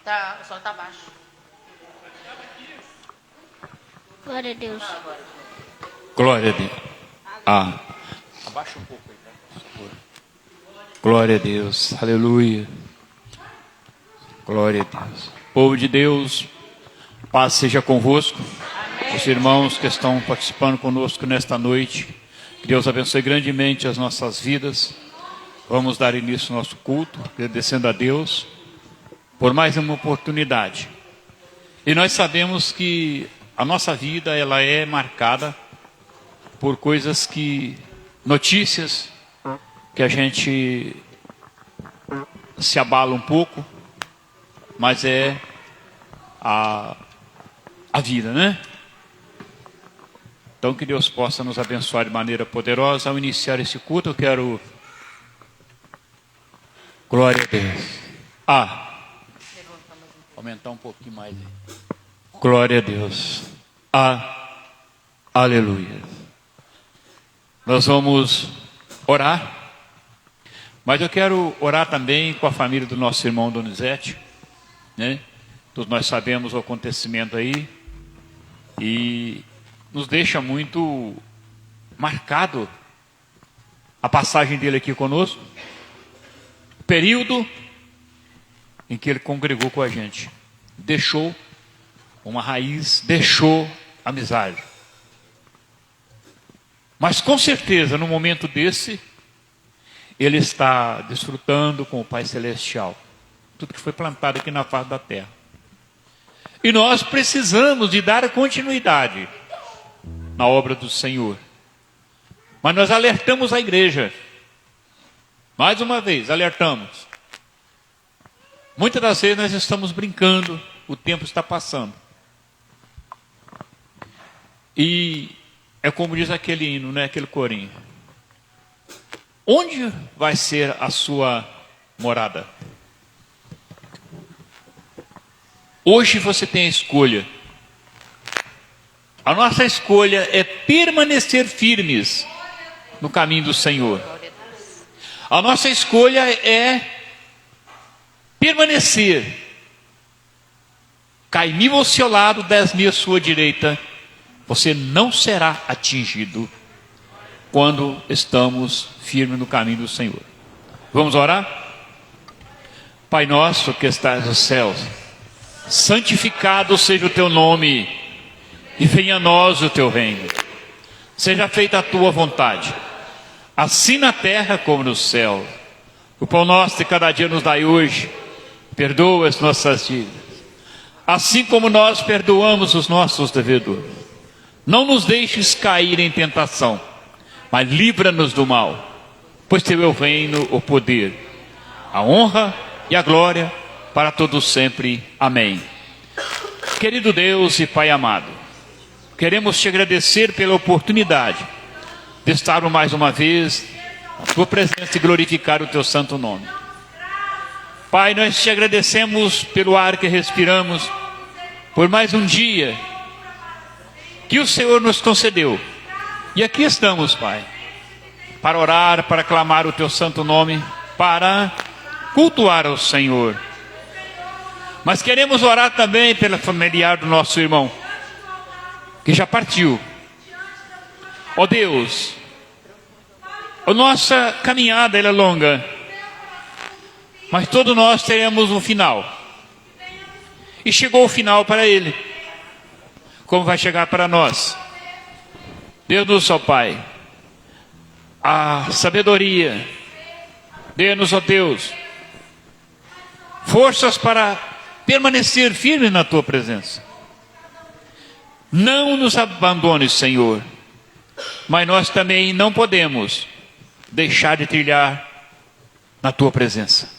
Tá, o som tá baixo. Glória a Deus. Glória a Deus. Abaixa um pouco aí, por favor. Glória a Deus. Aleluia. Glória a Deus. Povo de Deus, paz seja convosco. Amém. Os irmãos que estão participando conosco nesta noite, que Deus abençoe grandemente as nossas vidas. Vamos dar início ao nosso culto, agradecendo a Deus por mais uma oportunidade. E nós sabemos que a nossa vida ela é marcada por coisas notícias que a gente se abala um pouco, mas é a vida, né? Então que Deus possa nos abençoar de maneira poderosa. Ao iniciar esse culto eu quero... Glória a Deus. Aumentar um pouquinho mais aí. Glória a Deus. Aleluia. Nós vamos orar. Mas eu quero orar também com a família do nosso irmão Donizete, né? Todos nós sabemos o acontecimento aí. E nos deixa muito marcado a passagem dele aqui conosco. O período em que ele congregou com a gente. Deixou uma raiz, deixou amizade. Mas com certeza, no momento desse, ele está desfrutando com o Pai Celestial. Tudo que foi plantado aqui na face da terra. E nós precisamos de dar continuidade na obra do Senhor. Mas nós alertamos a igreja. Mais uma vez, alertamos. Muitas das vezes nós estamos brincando, o tempo está passando. E é como diz aquele hino, né? Aquele corinho. Onde vai ser a sua morada? Hoje você tem a escolha. A nossa escolha é permanecer firmes no caminho do Senhor. A nossa escolha é permanecer. Cai 1000 ao seu lado, 10.000 à sua direita. Você não será atingido quando estamos firmes no caminho do Senhor. Vamos orar? Pai nosso que estás nos céus, santificado seja o teu nome, e venha a nós o teu reino. Seja feita a tua vontade, assim na terra como no céu. O pão nosso de cada dia nos dai hoje. Perdoa as nossas dívidas, assim como nós perdoamos os nossos devedores. Não nos deixes cair em tentação, mas livra-nos do mal. Pois teu é o reino, o poder, a honra e a glória para todos sempre. Amém. Querido Deus e Pai amado, queremos te agradecer pela oportunidade de estar mais uma vez na tua presença e glorificar o teu santo nome. Pai, nós te agradecemos pelo ar que respiramos, por mais um dia que o Senhor nos concedeu. E aqui estamos, Pai, para orar, para clamar o teu santo nome, para cultuar ao Senhor. Mas queremos orar também pela familiar do nosso irmão, que já partiu. Ó Deus, a nossa caminhada ela é longa, mas todos nós teremos um final. E chegou o final para ele, como vai chegar para nós. Dê-nos, ó Pai, a sabedoria. Dê-nos, ó Deus, forças para permanecer firmes na tua presença. Não nos abandone, Senhor, mas nós também não podemos deixar de trilhar na tua presença.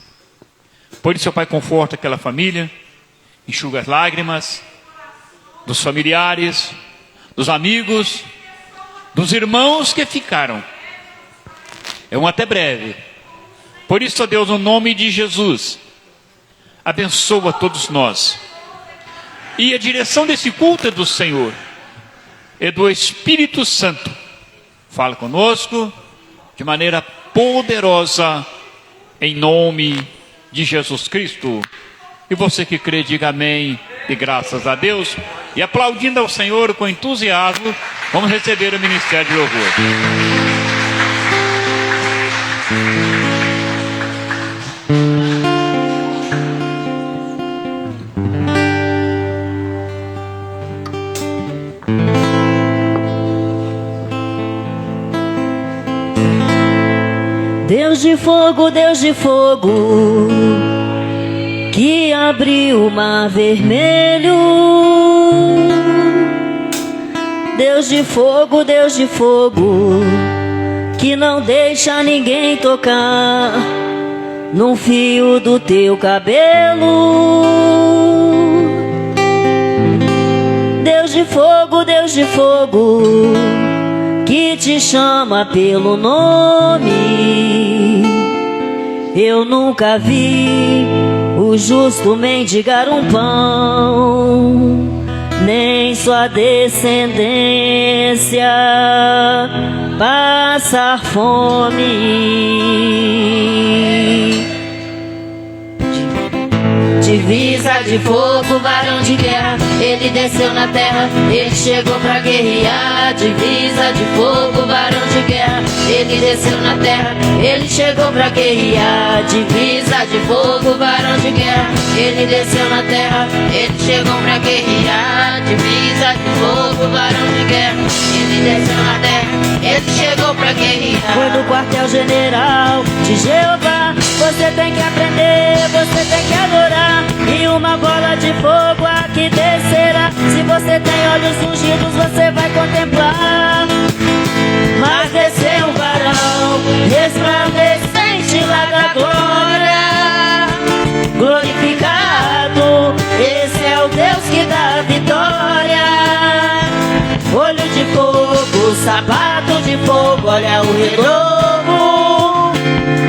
Por isso, ó Pai, conforta aquela família, enxuga as lágrimas dos familiares, dos amigos, dos irmãos que ficaram. É um até breve. Por isso, ó Deus, no nome de Jesus, abençoa todos nós. E a direção desse culto é do Senhor, é do Espírito Santo. Fala conosco de maneira poderosa, em nome de Jesus Cristo. E você que crê, diga amém e graças a Deus. E aplaudindo ao Senhor com entusiasmo, vamos receber o ministério de louvor. Deus de fogo, que abriu o mar vermelho. Deus de fogo, que não deixa ninguém tocar num fio do teu cabelo. Deus de fogo, que te chama pelo nome. Eu nunca vi o justo mendigar um pão, nem sua descendência passar fome. Divisa de fogo, varão de guerra, ele desceu na terra, ele chegou pra guerrear. Divisa de fogo, varão de guerra, ele desceu na terra, ele chegou pra guerrear. Divisa de fogo, varão de guerra, ele desceu na terra, ele chegou pra guerrear. Divisa de fogo, varão de guerra, ele desceu na terra, ele chegou pra guerrear. Foi no quartel-general de Jeová, você tem que aprender, você tem que adorar. E uma bola de fogo aqui descerá. Se você tem olhos ungidos, você vai contemplar. Mas desceu um varão resplandecente lá da glória, glorificado, esse é o Deus que dá vitória. Olho de fogo, sapato de fogo, olha o renovo.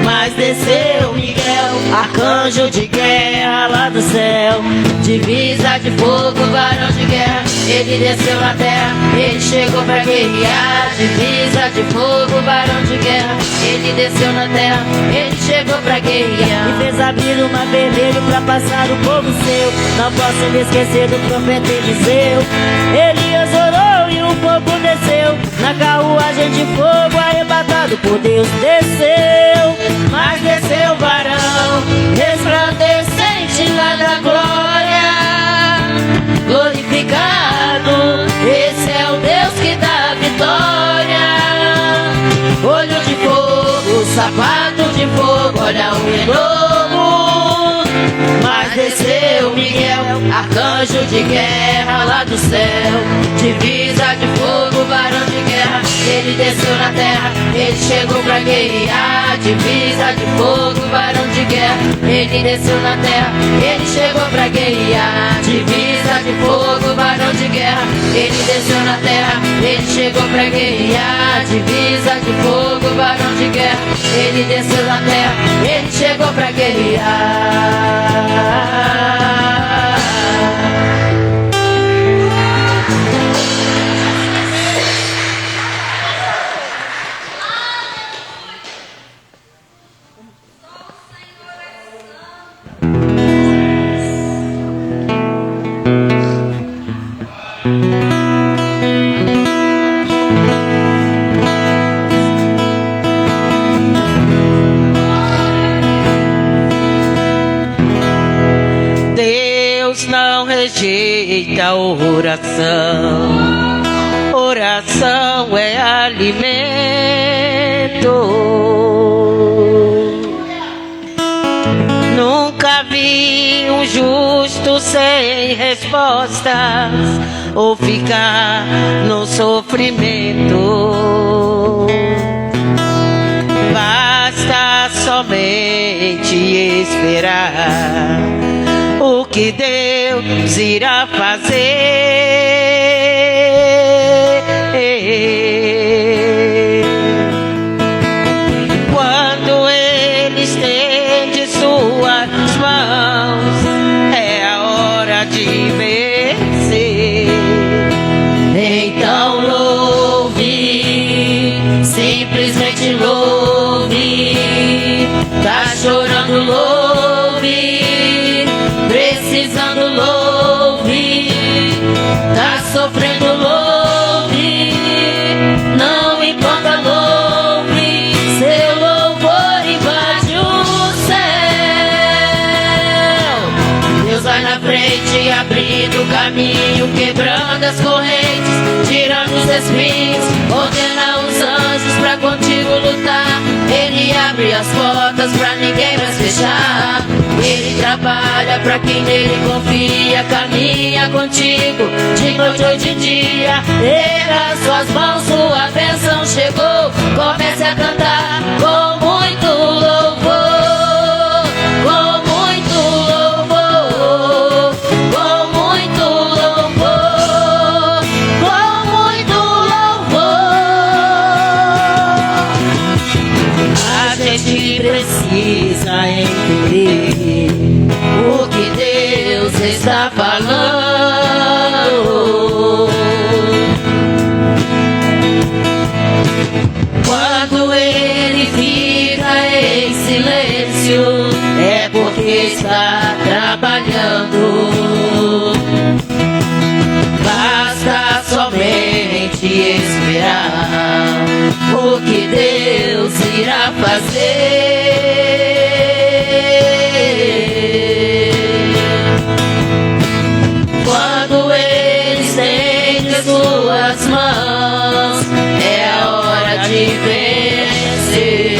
Mas desceu Miguel, arcanjo de guerra lá do céu. Divisa de fogo, varão de guerra, ele desceu na terra, ele chegou pra guerrear. Divisa de fogo, varão de guerra, ele desceu na terra, ele chegou pra guerrear. E fez abrir o mar vermelho pra passar o povo seu. Não posso me esquecer do profeta Eliseu. Elias orou e o fogo desceu. Na carruagem de fogo, arrebatado por Deus, desceu. Mas desceu o varão resplandecente lá da glória, glorificado, esse é o Deus que dá vitória. Olho de fogo, sapato de fogo, olha o renovo. Mas desceu Miguel, arcanjo de guerra lá do céu. Divisa de fogo, varão de guerra, ele desceu na terra, ele chegou pra guerrear. Divisa de fogo, varão de guerra, ele desceu na terra, ele chegou pra guerrear. Divisa de fogo, varão de guerra, ele desceu na terra, ele chegou pra guerrear. Divisa de fogo, varão de guerra, ele desceu na terra, ele chegou pra guerrear. Rejeita a oração, oração é alimento. Nunca vi um justo sem respostas ou ficar no sofrimento. Basta somente esperar o que Deus irá fazer. Quando Ele estende suas mãos, é a hora de vencer. Então louve, simplesmente louve. Tá chorando, louve. sofrendo, louve, não importa, louve, seu louvor invade o céu. Deus vai na frente, abrindo o caminho, quebrando as correntes, tirando os espinhos, ordena os anjos pra contigo lutar. Ele abre as portas pra ninguém mais fechar. Ele trabalha pra quem nele confia, caminha contigo de noite ou de dia. Erga suas mãos, sua bênção chegou. Comece a cantar com muito louvor, com muito louvor, com muito louvor, com muito louvor. A gente precisa entender o que Deus está falando. Quando Ele fica em silêncio, é porque está trabalhando. Basta somente esperar o que Deus irá fazer. Quando Ele estende suas mãos, é a hora de vencer.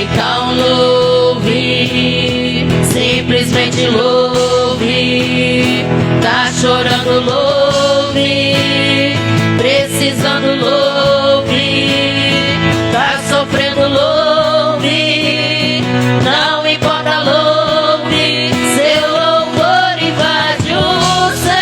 Então louve, simplesmente louve. Tá chorando, louve, precisando, louve, tá sofrendo, louve, não importa, louve, seu louvor invade o céu.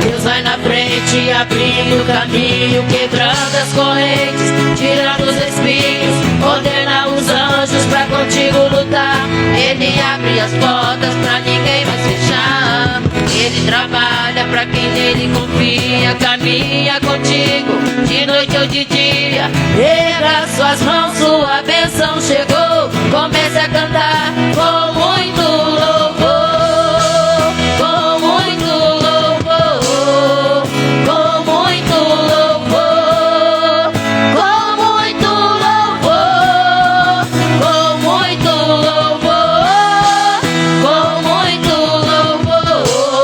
Deus vai na frente, abrindo o caminho, quebrando as correntes, tirando os espinhos, ordena os anjos pra contigo lutar. Ele abre as portas pra ninguém mais fechar. Ele trabalha pra quem nele confia, caminha contigo de noite ou de dia. Erga suas mãos, sua bênção chegou. Comece a cantar com muito louvor, com muito louvor, com muito louvor, com muito louvor, com muito louvor, com muito louvor, com muito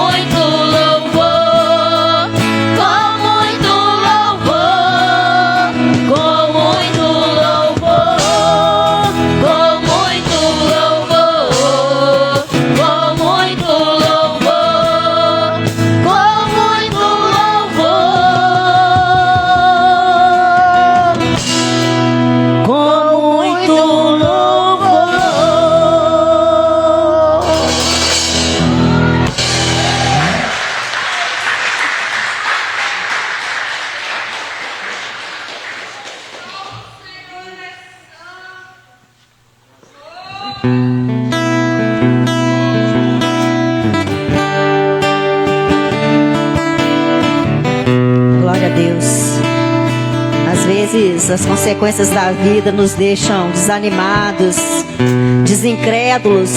louvor, com muito louvor, com muito louvor, com muito louvor, com muito louvor, com muito louvor, com muito louvor. Glória a Deus. Às vezes as consequências da vida nos deixam desanimados, desincrédulos,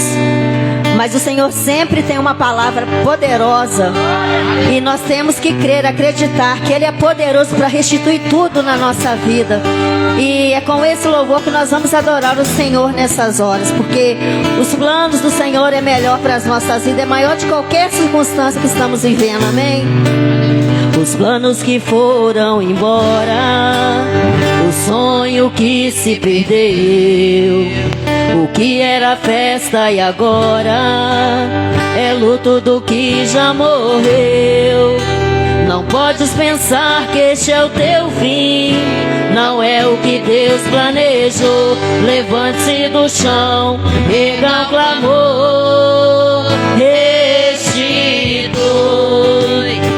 mas o Senhor sempre tem uma palavra poderosa e nós temos que crer, acreditar que Ele é poderoso para restituir tudo na nossa vida. E é com esse louvor que nós vamos adorar o Senhor nessas horas, porque os planos do Senhor é melhor para as nossas vidas, é maior de qualquer circunstância que estamos vivendo, amém? Os planos que foram embora, o sonho que se perdeu, o que era festa e agora é luto do que já morreu. Não podes pensar que este é o teu fim, não é o que Deus planejou. Levante-se do chão, erga o clamor, restitui.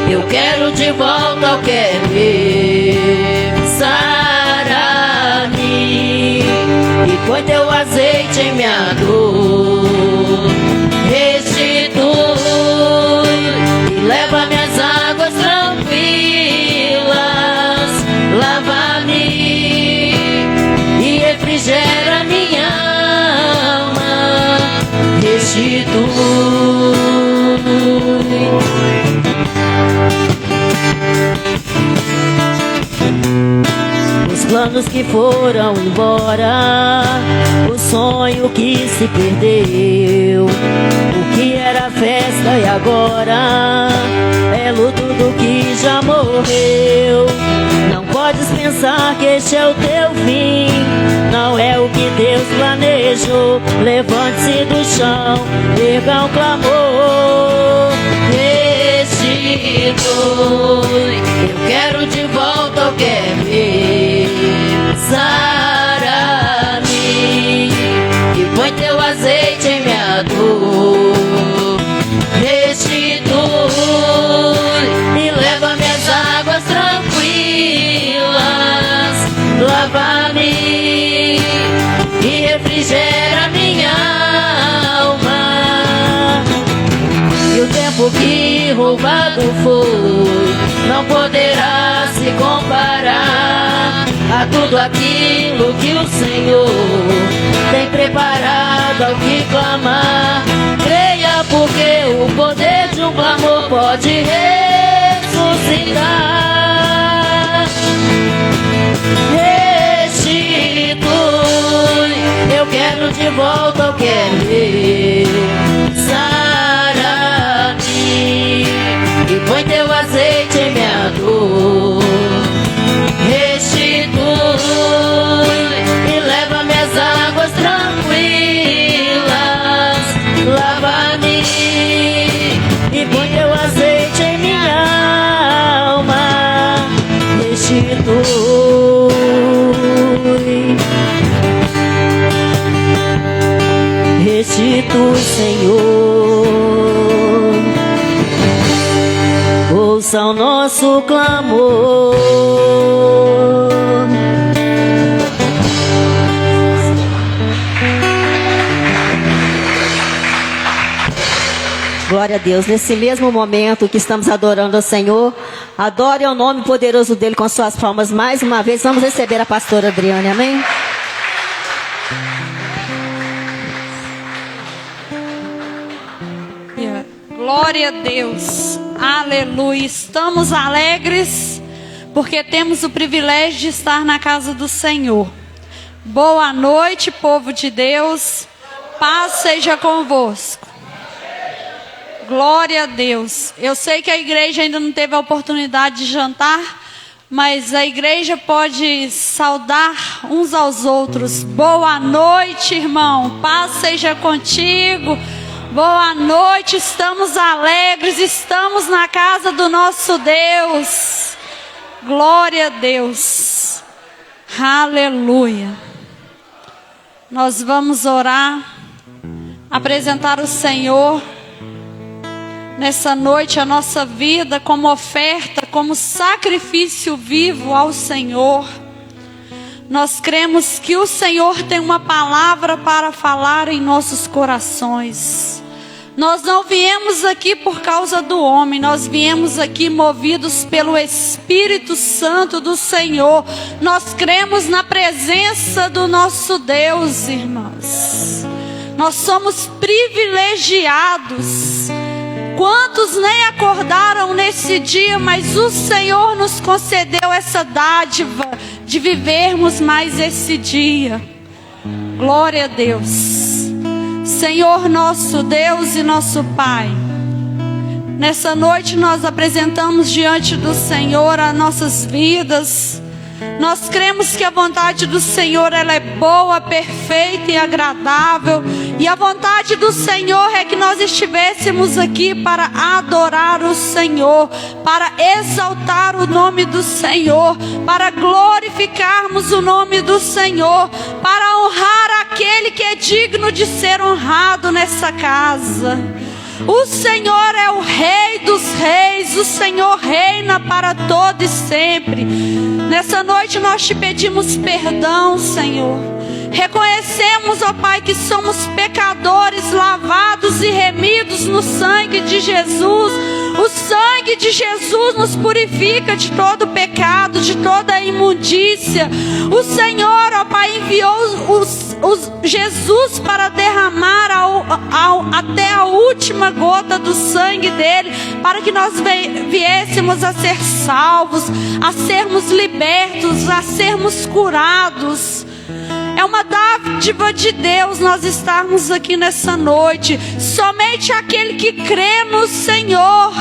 Eu quero de volta o que é meu, sara-me e põe teu azeite em minha dor. Restitui e leva minhas águas tranquilas, lava-me e refrigera minha alma. Restitui. anos que foram embora, o sonho que se perdeu, o que era festa e agora é luto do que já morreu. Não podes pensar que este é o teu fim, não é o que Deus planejou. Levante-se do chão, erga um clamor. Restitui, eu quero de volta o que é meu. Sara-me e põe teu azeite em minha dor. Restitui e leva minhas águas tranquilas. Lava-me e refrigera minha alma. E o tempo que roubado foi não poderá se comparar a tudo aquilo que o Senhor tem preparado ao que clamar. Creia, porque o poder de um clamor pode ressuscitar. Restitui, eu quero de volta o que é meu. Sara-me e põe teu azeite em minha dor. Restitui e leva minhas águas tranquilas. Lava-me e põe teu azeite em minha alma. Restitui, restitui, Senhor. Ouça o nosso clamor. Glória a Deus. Nesse mesmo momento que estamos adorando ao Senhor, adore ao nome poderoso dele com suas palmas mais uma vez. Vamos receber a pastora Adriane, amém? Glória a Deus, aleluia. Estamos alegres porque temos o privilégio de estar na casa do Senhor. Boa noite, povo de Deus, paz seja convosco. Glória a Deus. Eu sei que a igreja ainda não teve a oportunidade de jantar, mas a igreja pode saudar uns aos outros. Boa noite, irmão, paz seja contigo. Boa noite, estamos alegres, estamos na casa do nosso Deus. Glória a Deus. Aleluia. Nós vamos orar, apresentar o Senhor nessa noite a nossa vida como oferta, como sacrifício vivo ao Senhor. Nós cremos que o Senhor tem uma palavra para falar em nossos corações. Nós não viemos aqui por causa do homem, nós viemos aqui movidos pelo Espírito Santo do Senhor. Nós cremos na presença do nosso Deus, irmãos. Nós somos privilegiados. Quantos nem acordaram nesse dia, mas o Senhor nos concedeu essa dádiva de vivermos mais esse dia. Glória a Deus. Senhor nosso Deus e nosso Pai, nessa noite nós apresentamos diante do Senhor as nossas vidas. Nós cremos que a vontade do Senhor ela é boa, perfeita e agradável. E a vontade do Senhor é que nós estivéssemos aqui para adorar o Senhor, para exaltar o nome do Senhor, para glorificarmos o nome do Senhor, para honrar aquele que é digno de ser honrado nessa casa. O Senhor é o Rei dos Reis, o Senhor reina para todo e sempre. Nessa noite nós te pedimos perdão, Senhor. Reconhecemos, ó Pai, que somos pecadores lavados e remidos no sangue de Jesus. O sangue de Jesus nos purifica de todo pecado, de toda imundícia. O Senhor, ó Pai, enviou Jesus para derramar até a última gota do sangue dele, para que nós viéssemos a ser salvos, a sermos libertos, a sermos curados. É uma dádiva de Deus nós estarmos aqui nessa noite. Somente aquele que crê no Senhor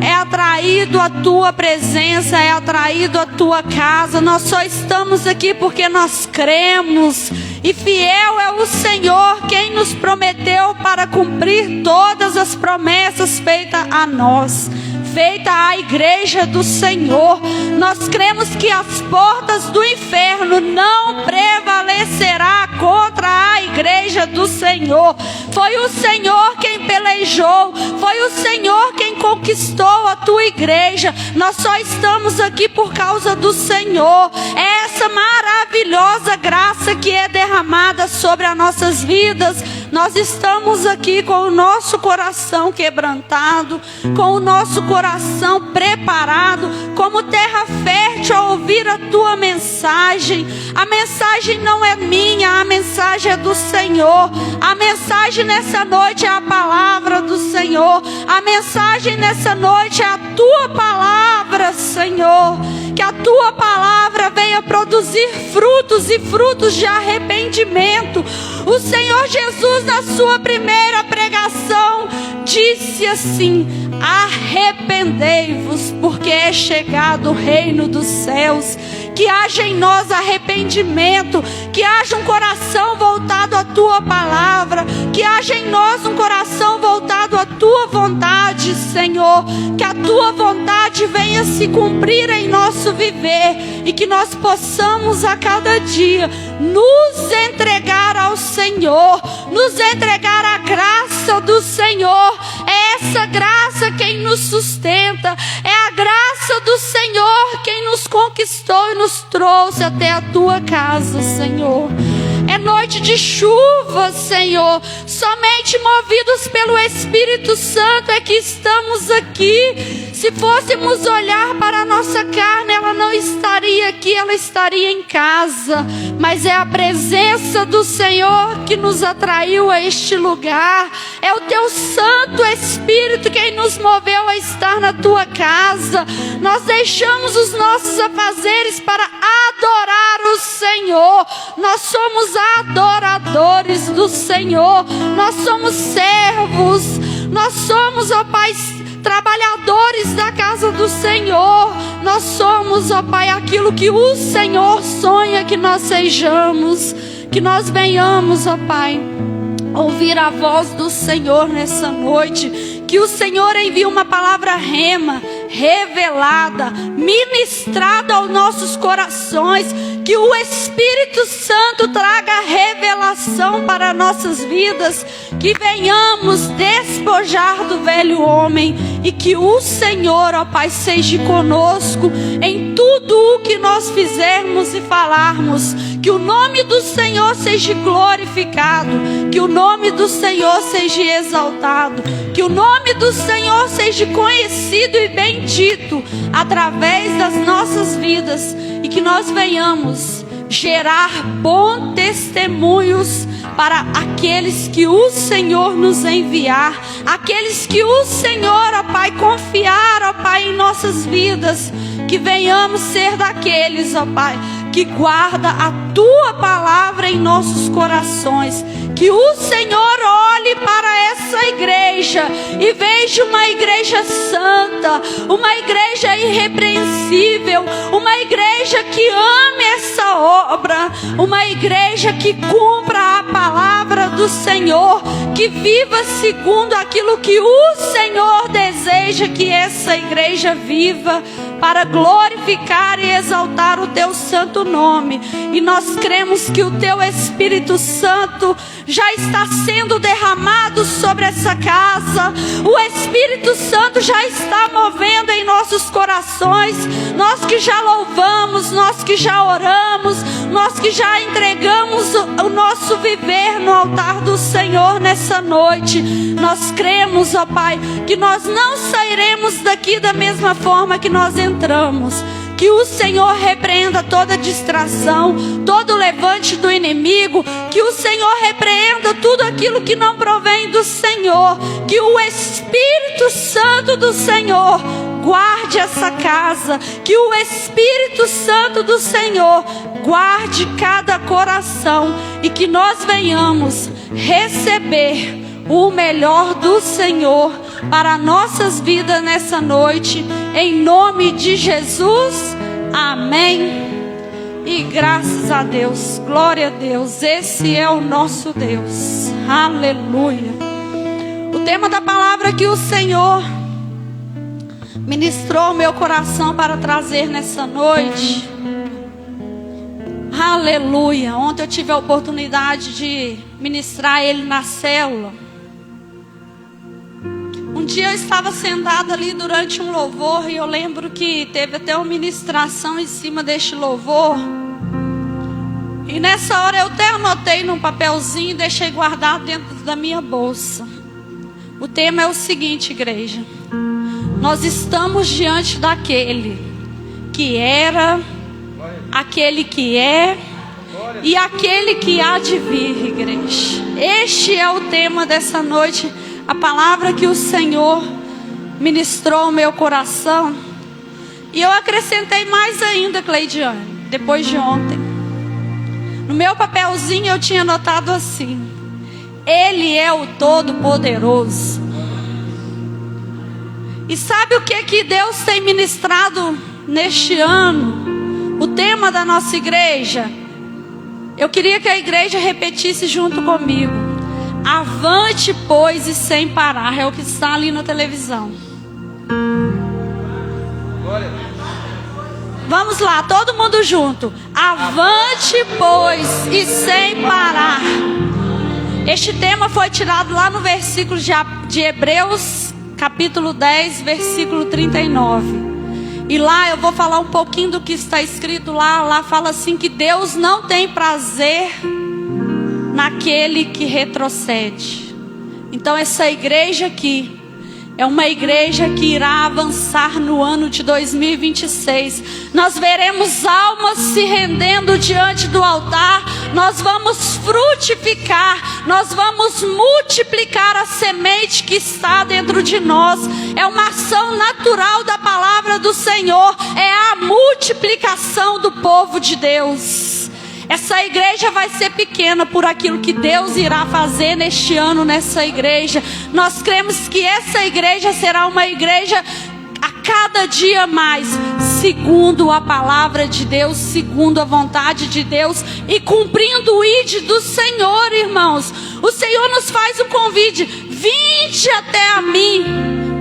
é atraído à tua presença, é atraído à tua casa. Nós só estamos aqui porque nós cremos. E fiel é o Senhor quem nos prometeu para cumprir todas as promessas feitas a nós, feita à igreja do Senhor. Nós cremos que as portas do inferno não prevalecerá contra a igreja do Senhor. Foi o Senhor quem pelejou, foi o Senhor quem conquistou a tua igreja. Nós só estamos aqui por causa do Senhor. É essa maravilhosa graça que é derramada sobre as nossas vidas. Nós estamos aqui com o nosso coração quebrantado, com o nosso coração preparado, como terra fértil a ouvir a tua mensagem. A mensagem não é minha, a mensagem é do Senhor. A mensagem nessa noite é a palavra do Senhor. A mensagem nessa noite é a tua palavra, Senhor. Que a tua palavra venha produzir frutos e frutos de arrependimento. O Senhor Jesus, na sua primeira pregação, disse assim: arrependei-vos, porque é chegado o reino dos céus. Que haja em nós arrependimento, que haja um coração voltado à tua palavra, que haja em nós um coração voltado à tua vontade, Senhor. Que a tua vontade venha se cumprir em nosso viver e que nós possamos a cada dia nos entregar ao Senhor, nos entregar à graça do Senhor. É essa graça quem nos sustenta, é a graça do Senhor quem nos conquistou e nos trouxe até a tua casa, Senhor. É noite de chuva, Senhor. Somente movidos pelo Espírito Santo é que estamos aqui. Se fôssemos olhar para a nossa carne, ela não estaria aqui, ela estaria em casa. Mas é a presença do Senhor que nos atraiu a este lugar. É o teu Santo Espírito quem nos moveu a estar na tua casa. Nós deixamos os nossos afazeres para adorar o Senhor. Nós somos adoradores do Senhor. Nós somos servos. Nós somos, ó Pai, trabalhadores da casa do Senhor. Nós somos, ó Pai, aquilo que o Senhor sonha que nós sejamos. Que nós venhamos, ó Pai, ouvir a voz do Senhor nessa noite. Que o Senhor envie uma palavra rema, revelada, ministrada aos nossos corações. Que o Espírito Santo traga revelação para nossas vidas. Que venhamos despojar do velho homem. E que o Senhor, ó Pai, seja conosco em tudo o que nós fizermos e falarmos. Que o nome do Senhor seja glorificado. Que o nome do Senhor seja exaltado. Que o nome do Senhor seja conhecido e bendito através das nossas vidas. E que nós venhamos gerar bons testemunhos para aqueles que o Senhor nos enviar. Aqueles que o Senhor, ó Pai, confiar, ó Pai, em nossas vidas. Que venhamos ser daqueles, ó Pai, que guarda a tua palavra em nossos corações. Que o Senhor olhe para essa igreja e veja uma igreja santa, uma igreja irrepreensível, uma igreja que ame essa obra, uma igreja que cumpra a palavra do Senhor, que viva segundo aquilo que o Senhor deseja que essa igreja viva, para glorificar e exaltar o teu santo nome. E nós cremos que o teu Espírito Santo já está sendo derramado sobre essa casa. O Espírito Santo já está movendo em nossos corações. Nós que já louvamos, nós que já oramos, nós que já entregamos o nosso viver no altar do Senhor nessa noite. Nós cremos, ó Pai, que nós não sairemos daqui da mesma forma que nós entramos. Que o Senhor repreenda toda distração, todo levante do inimigo. Que o Senhor repreenda tudo aquilo que não provém do Senhor. Que o Espírito Santo do Senhor guarde essa casa. Que o Espírito Santo do Senhor guarde cada coração. E que nós venhamos receber o melhor do Senhor para nossas vidas nessa noite, em nome de Jesus, amém. E graças a Deus, glória a Deus, esse é o nosso Deus, aleluia. O tema da palavra que o Senhor ministrou ao meu coração para trazer nessa noite, aleluia. Ontem eu tive a oportunidade de ministrar ele na célula. Um dia eu estava sentada ali durante um louvor e eu lembro que teve até uma ministração em cima deste louvor. E nessa hora eu até anotei num papelzinho e deixei guardado dentro da minha bolsa. O tema é o seguinte, igreja: nós estamos diante daquele que era, aquele que é e aquele que há de vir, igreja. Este é o tema dessa noite. A palavra que o Senhor ministrou ao meu coração. E eu acrescentei mais ainda, Cleidiane, depois de ontem. No meu papelzinho eu tinha anotado assim: Ele é o Todo-Poderoso. E sabe o que Deus tem ministrado neste ano? O tema da nossa igreja. Eu queria que a igreja repetisse junto comigo: avante, pois, e sem parar. É o que está ali na televisão. Vamos lá, todo mundo junto. Avante, pois, e sem parar. Este tema foi tirado lá no versículo de Hebreus, capítulo 10, versículo 39. E lá eu vou falar um pouquinho do que está escrito lá. Lá fala assim que Deus não tem prazer naquele que retrocede. Então essa igreja aqui é uma igreja que irá avançar no ano de 2026. Nós veremos almas se rendendo diante do altar. Nós vamos frutificar. Nós vamos multiplicar a semente que está dentro de nós. É uma ação natural da palavra do Senhor. É a multiplicação do povo de Deus. Essa igreja vai ser pequena por aquilo que Deus irá fazer neste ano nessa igreja. Nós cremos que essa igreja será uma igreja a cada dia mais, segundo a palavra de Deus, segundo a vontade de Deus e cumprindo o ide do Senhor, irmãos. O Senhor nos faz o convite: vinde até a mim,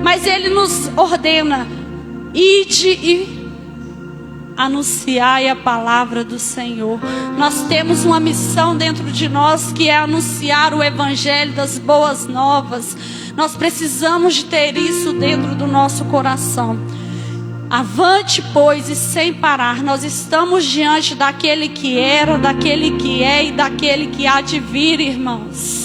mas Ele nos ordena: ide e anunciai a palavra do Senhor. Nós temos uma missão dentro de nós, que é anunciar o evangelho das boas novas. Nós precisamos de ter isso dentro do nosso coração. Avante, pois, e sem parar. Nós estamos diante daquele que era, daquele que é e daquele que há de vir, irmãos.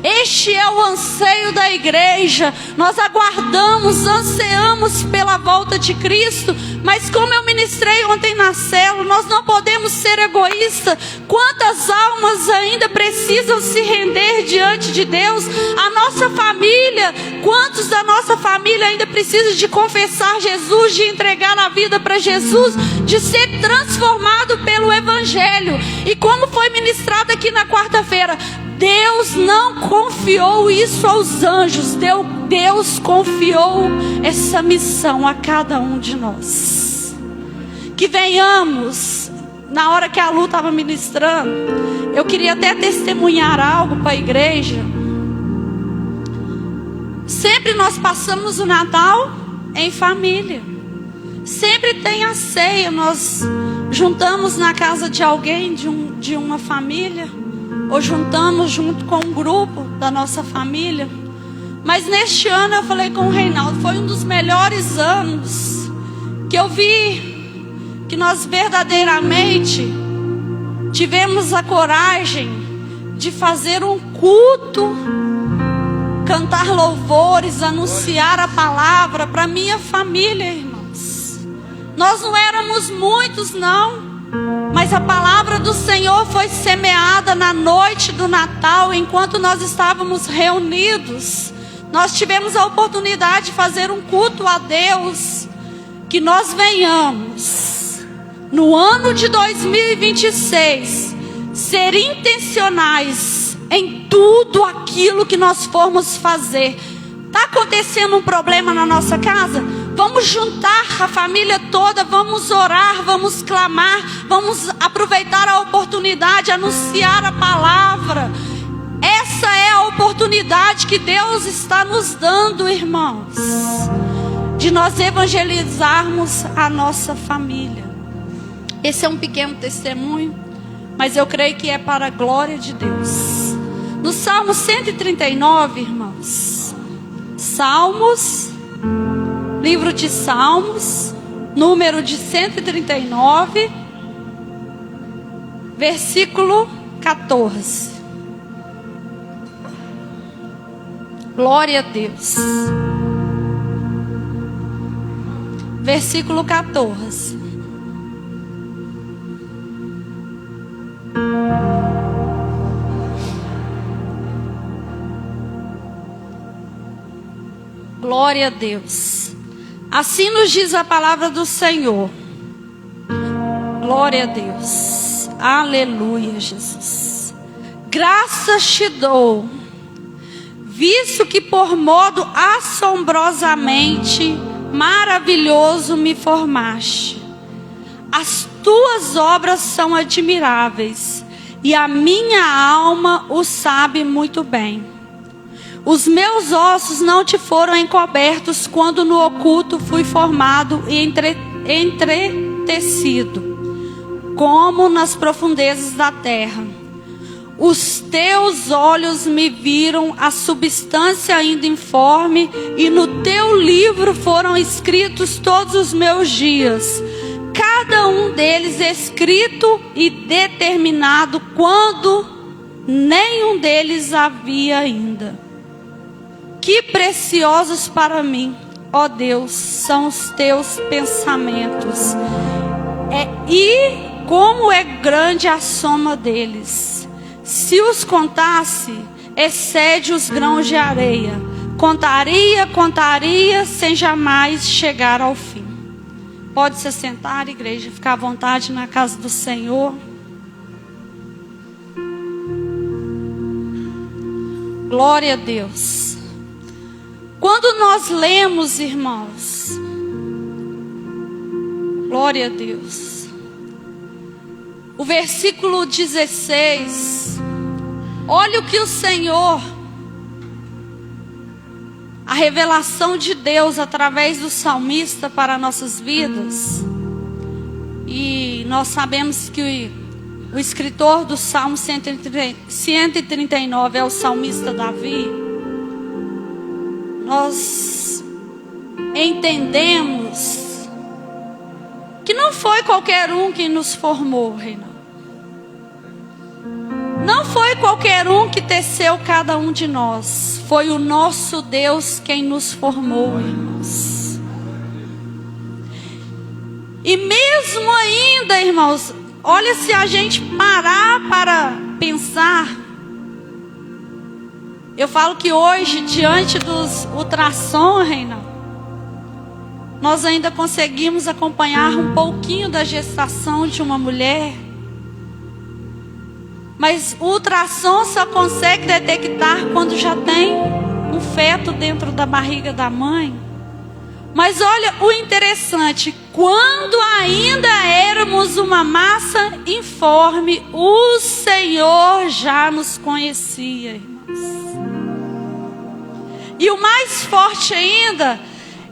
Este é o anseio da igreja. Nós aguardamos, anseamos pela volta de Cristo. Mas como eu ministrei ontem na célula, nós não podemos ser egoístas. Quantas almas ainda precisam se render diante de Deus? A nossa família, quantos da nossa família ainda precisam de confessar Jesus, de entregar a vida para Jesus, de ser transformado pelo Evangelho? E como foi ministrado aqui na quarta-feira, Deus não confiou isso aos anjos. Deus confiou essa missão a cada um de nós. Que venhamos, na hora que a Lu estava ministrando, eu queria até testemunhar algo para a igreja. Sempre nós passamos o Natal em família. Sempre tem a ceia, nós juntamos na casa de alguém, de uma família, ou juntamos junto com um grupo da nossa família. Mas neste ano eu falei com o Reinaldo, foi um dos melhores anos que eu vi que nós verdadeiramente tivemos a coragem de fazer um culto, cantar louvores, anunciar a palavra para minha família, irmãos. Nós não éramos muitos, não. Mas a palavra do Senhor foi semeada na noite do Natal, enquanto nós estávamos reunidos. Nós tivemos a oportunidade de fazer um culto a Deus. Que nós venhamos, no ano de 2026, ser intencionais em tudo aquilo que nós formos fazer. Está acontecendo um problema na nossa casa? Vamos juntar a família toda, vamos orar, vamos clamar, vamos aproveitar a oportunidade, anunciar a palavra. Essa é a oportunidade que Deus está nos dando, irmãos, de nós evangelizarmos a nossa família. Esse é um pequeno testemunho, mas eu creio que é para a glória de Deus. No Salmo 139, irmãos, Salmos, livro de Salmos, número de 139, versículo 14. Glória a Deus. Versículo 14. Glória a Deus. Assim nos diz a palavra do Senhor. Glória a Deus. Aleluia, Jesus. Graças te dou, visto que por modo assombrosamente maravilhoso me formaste. As tuas obras são admiráveis, e a minha alma o sabe muito bem. Os meus ossos não te foram encobertos quando no oculto fui formado e entretecido, como nas profundezas da terra. Os teus olhos me viram a substância ainda informe, e no teu livro foram escritos todos os meus dias, cada um deles escrito e determinado, quando nenhum deles havia ainda. Que preciosos para mim, ó Deus, são os teus pensamentos, e como é grande a soma deles. Se os contasse, excede os grãos de areia. Contaria, sem jamais chegar ao fim. Pode se sentar, igreja, ficar à vontade na casa do Senhor. Glória a Deus. Quando nós lemos, irmãos, glória a Deus, o versículo 16, olha o que o Senhor, a revelação de Deus através do salmista para nossas vidas. E nós sabemos que o escritor do Salmo 139 é o salmista Davi. Nós entendemos que não foi qualquer um que nos formou, Reinaldo. Não foi qualquer um que teceu cada um de nós. Foi o nosso Deus quem nos formou, irmãos. E mesmo ainda, irmãos, olha, se a gente parar para pensar, eu falo que hoje, diante dos ultrassom, Reinaldo, nós ainda conseguimos acompanhar um pouquinho da gestação de uma mulher. Mas o ultrassom só consegue detectar quando já tem um feto dentro da barriga da mãe. Mas olha o interessante, quando ainda éramos uma massa informe, o Senhor já nos conhecia, irmãos. E o mais forte ainda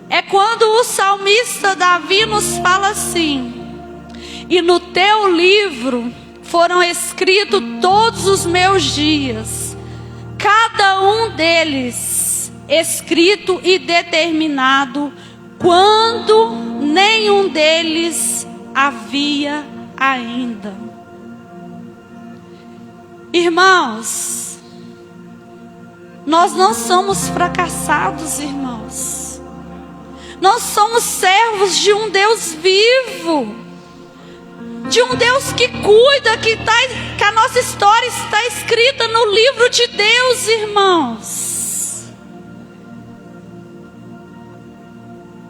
é quando o salmista Davi nos fala assim: e no teu livro foram escritos todos os meus dias, cada um deles escrito e determinado, quando nenhum deles havia ainda. Irmãos, nós não somos fracassados, irmãos. Nós somos servos de um Deus vivo, de um Deus que cuida, que a nossa história está escrita no livro de Deus, irmãos.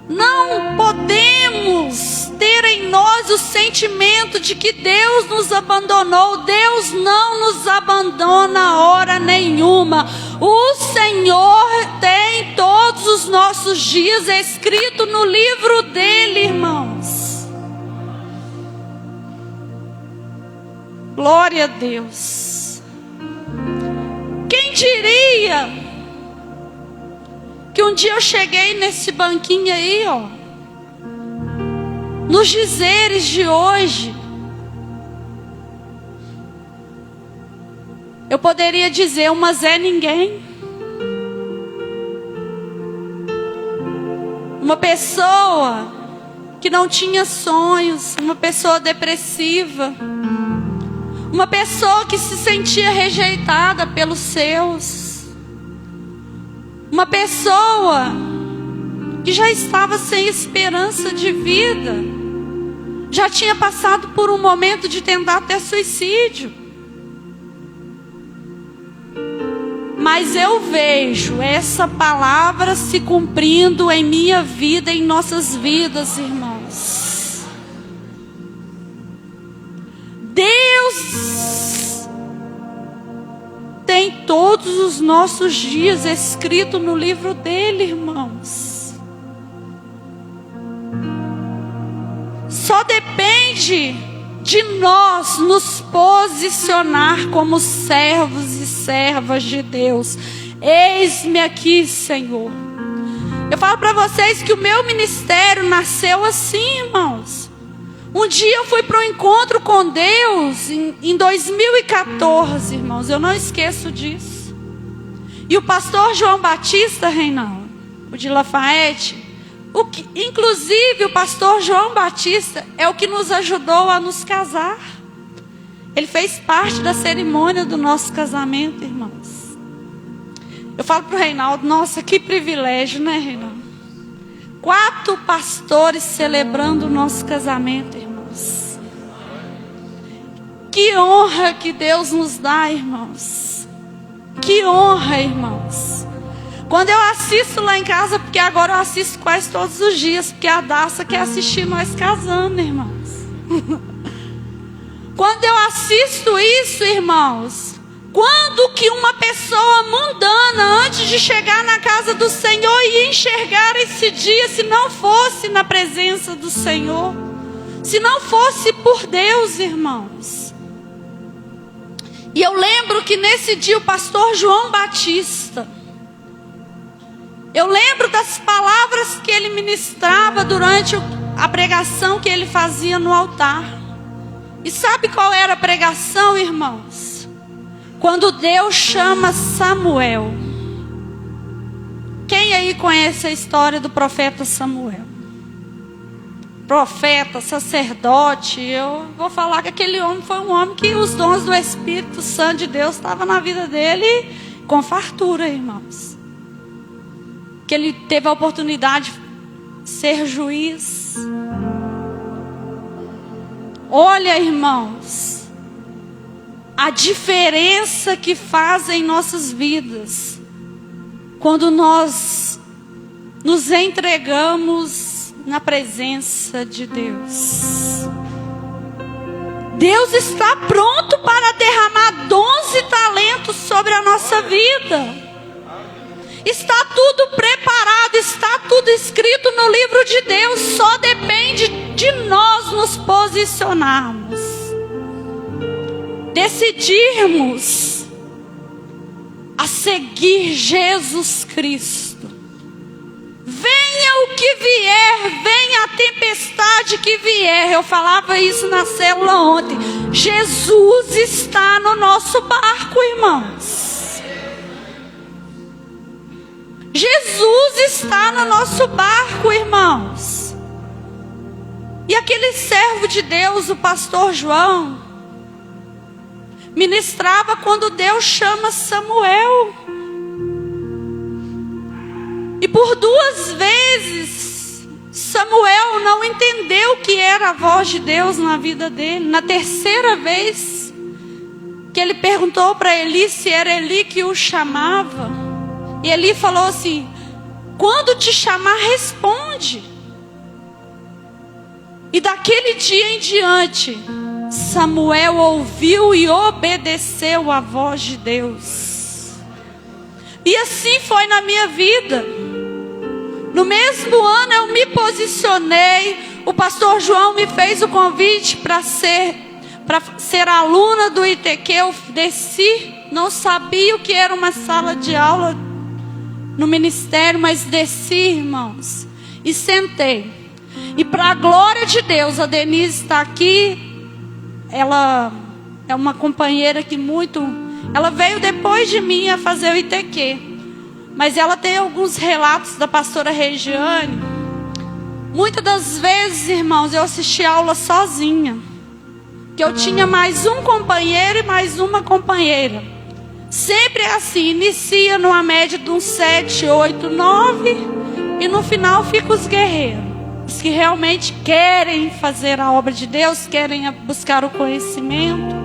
Não podemos ter em nós o sentimento de que Deus nos abandonou. Deus não nos abandona hora nenhuma. O Senhor tem todos os nossos dias escrito no livro dele, irmãos. Glória a Deus. Quem diria que um dia eu cheguei nesse banquinho aí, ó, nos dizeres de hoje, eu poderia dizer uma Zé Ninguém, uma pessoa que não tinha sonhos, uma pessoa depressiva, uma pessoa que se sentia rejeitada pelos seus, uma pessoa que já estava sem esperança de vida, já tinha passado por um momento de tentar até suicídio. Mas eu vejo essa palavra se cumprindo em minha vida, em nossas vidas, irmãos. Deus tem todos os nossos dias escrito no livro dele, irmãos. Só depende de nós nos posicionar como servos e servas de Deus. Eis-me aqui, Senhor. Eu falo para vocês que o meu ministério nasceu assim, irmãos. Um dia eu fui para um encontro com Deus em 2014, irmãos. Eu não esqueço disso. E o pastor João Batista, Reinaldo, o de Lafayette, inclusive o pastor João Batista é o que nos ajudou a nos casar. Ele fez parte da cerimônia do nosso casamento, irmãos. Eu falo para o Reinaldo, nossa, que privilégio, né, Reinaldo? 4 pastores celebrando o nosso casamento, irmãos. Que honra que Deus nos dá, irmãos. Que honra, irmãos. Quando eu assisto lá em casa, porque agora eu assisto quase todos os dias, porque a Daça quer assistir nós casando, irmãos. Quando eu assisto isso, irmãos, quando que uma pessoa mundana, antes de chegar na casa do Senhor, ia enxergar esse dia, se não fosse na presença do Senhor, se não fosse por Deus, irmãos? E eu lembro que nesse dia o pastor João Batista, eu lembro das palavras que ele ministrava durante a pregação que ele fazia no altar. E sabe qual era a pregação, irmãos? Quando Deus chama Samuel. Quem aí conhece a história do profeta Samuel? Profeta, sacerdote. Eu vou falar que aquele homem foi um homem que os dons do Espírito Santo de Deus estavam na vida dele com fartura, irmãos. Que ele teve a oportunidade de ser juiz. Olha, irmãos, a diferença que faz em nossas vidas quando nós nos entregamos na presença de Deus. Deus está pronto para derramar dons e talentos sobre a nossa vida. Está tudo preparado, está tudo escrito no livro de Deus. Só depende de nós nos posicionarmos, decidirmos a seguir Jesus Cristo. Venha o que vier, venha a tempestade que vier. Eu falava isso na célula ontem. Jesus está no nosso barco, irmãos. Jesus está no nosso barco, irmãos. E aquele servo de Deus, o pastor João, ministrava quando Deus chama Samuel. E por 2 vezes Samuel não entendeu o que era a voz de Deus na vida dele. Na terceira vez que ele perguntou para Eli se era Eli que o chamava, e Eli falou assim: quando te chamar, responde. E daquele dia em diante, Samuel ouviu e obedeceu a voz de Deus. E assim foi na minha vida. No mesmo ano eu me posicionei. O pastor João me fez o convite para ser aluna do ITQ. Eu desci, não sabia o que era uma sala de aula no ministério, mas desci, irmãos, e sentei. E para a glória de Deus, a Denise está aqui. Ela é uma companheira que ela veio depois de mim a fazer o ITQ. Mas ela tem alguns relatos da pastora Regiane. Muitas das vezes, irmãos, eu assisti a aula sozinha. Que eu tinha mais um companheiro e mais uma companheira. Sempre é assim, inicia numa média de uns 7, 8, 9. E no final fica os guerreiros. Os que realmente querem fazer a obra de Deus, querem buscar o conhecimento.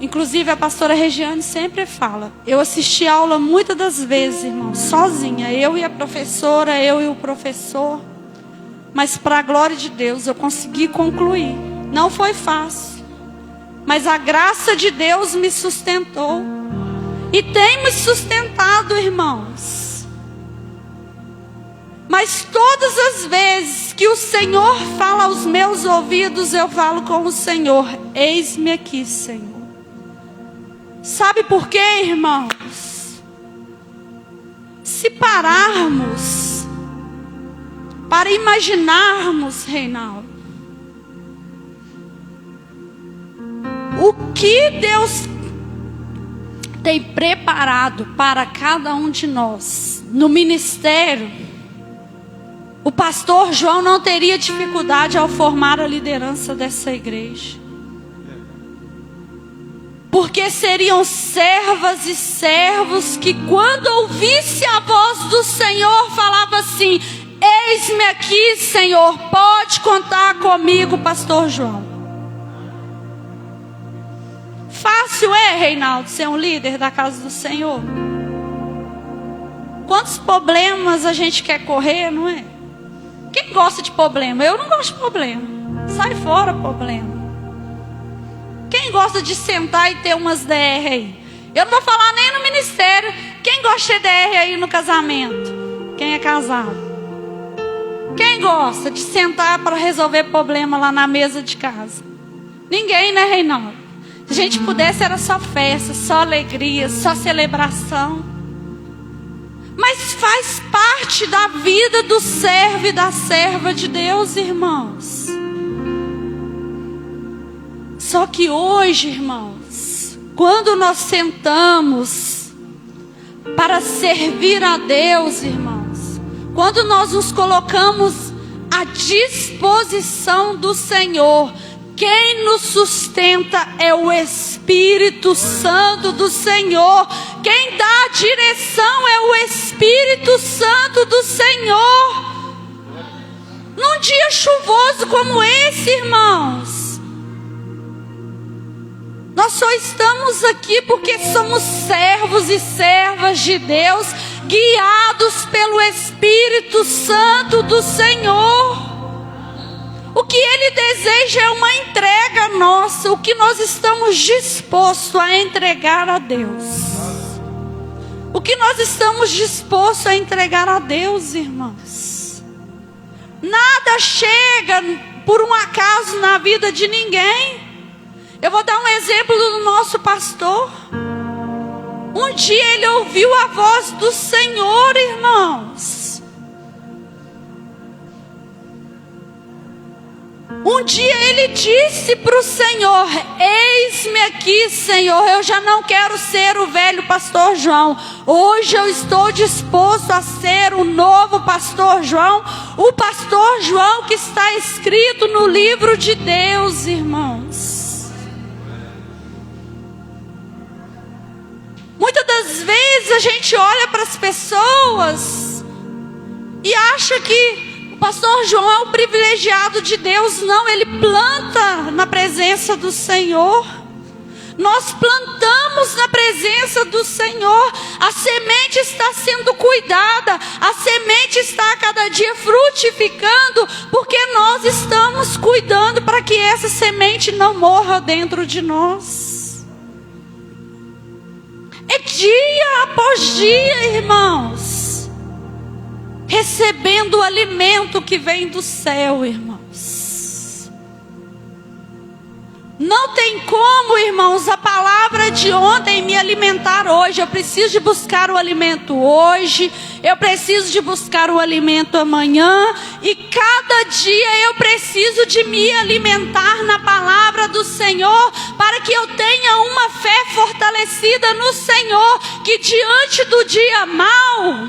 Inclusive a pastora Regiane sempre fala: eu assisti a aula muitas das vezes, irmão, sozinha. Eu e a professora, eu e o professor. Mas para a glória de Deus eu consegui concluir. Não foi fácil, mas a graça de Deus me sustentou. E tem me sustentado, irmãos. Mas todas as vezes que o Senhor fala aos meus ouvidos, eu falo com o Senhor: eis-me aqui, Senhor. Sabe por quê, irmãos? Se pararmos para imaginarmos, Reinaldo, o que Deus tem preparado para cada um de nós no ministério, o pastor João não teria dificuldade ao formar a liderança dessa igreja. Porque seriam servas e servos que, quando ouvisse a voz do Senhor, falava assim: eis-me aqui, Senhor, pode contar comigo, pastor João. Fácil é, Reinaldo, ser um líder da casa do Senhor? Quantos problemas a gente quer correr, não é? Quem gosta de problema? Eu não gosto de problema. Sai fora problema. Quem gosta de sentar e ter umas DR aí? Eu não vou falar nem no ministério. Quem gosta de DR aí no casamento? Quem é casado? Quem gosta de sentar para resolver problema lá na mesa de casa? Ninguém, né, Reinaldo? Se a gente pudesse, era só festa, só alegria, só celebração. Mas faz parte da vida do servo e da serva de Deus, irmãos. Só que hoje, irmãos, quando nós sentamos para servir a Deus, irmãos, quando nós nos colocamos à disposição do Senhor, quem nos sustenta é o Espírito Santo do Senhor. Quem dá a direção é o Espírito Santo do Senhor. Num dia chuvoso como esse, irmãos, nós só estamos aqui porque somos servos e servas de Deus, guiados pelo Espírito Santo do Senhor. O que Ele deseja é uma entrega nossa, o que nós estamos dispostos a entregar a Deus. O que nós estamos dispostos a entregar a Deus, irmãos. Nada chega por um acaso na vida de ninguém. Eu vou dar um exemplo do nosso pastor. Um dia ele ouviu a voz do Senhor, irmãos. Um dia ele disse para o Senhor: eis-me aqui, Senhor, eu já não quero ser o velho pastor João. Hoje eu estou disposto a ser o novo pastor João. O pastor João que está escrito no livro de Deus, irmãos. Muitas das vezes a gente olha para as pessoas e acha que o pastor João é o privilegiado de Deus. Não, ele planta na presença do Senhor. Nós plantamos na presença do Senhor. A semente está sendo cuidada. A semente está a cada dia frutificando, porque nós estamos cuidando para que essa semente não morra dentro de nós. É dia após dia, irmãos, recebendo o alimento que vem do céu, irmãos. Não tem como, irmãos, a palavra de ontem me alimentar hoje. Eu preciso de buscar o alimento hoje. Eu preciso de buscar o alimento amanhã. E cada dia eu preciso de me alimentar na palavra do Senhor, para que eu tenha uma fé fortalecida no Senhor, que diante do dia mau,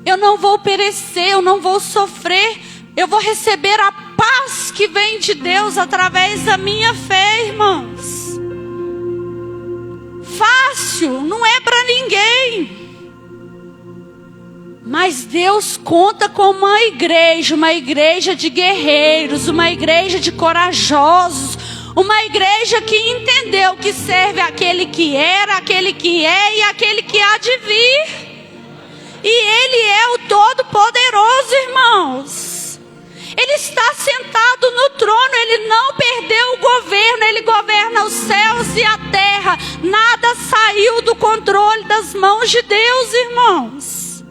eu não vou perecer, eu não vou sofrer. Eu vou receber a paz que vem de Deus através da minha fé, irmãos. Fácil, não é para ninguém. Mas Deus conta com uma igreja de guerreiros, uma igreja de corajosos, uma igreja que entendeu que serve aquele que era, aquele que é e aquele que há de vir. E Ele é o Todo-Poderoso, irmãos. Ele está sentado no trono, Ele não perdeu o governo, Ele governa os céus e a terra. Nada saiu do controle das mãos de Deus, irmãos.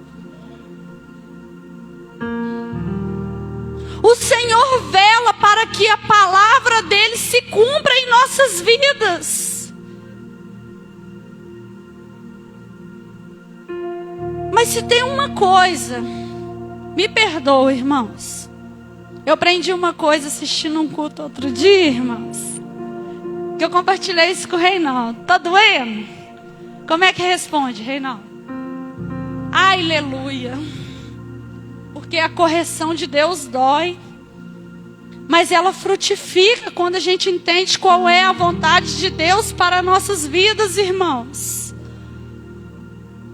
O Senhor vela para que a palavra dEle se cumpra em nossas vidas. Mas se tem uma coisa, me perdoe, irmãos. Eu aprendi uma coisa assistindo um culto outro dia, irmãos, que eu compartilhei isso com o Reinaldo. Tá doendo? Como é que responde, Reinaldo? Aleluia. Porque a correção de Deus dói, mas ela frutifica quando a gente entende qual é a vontade de Deus para nossas vidas, irmãos.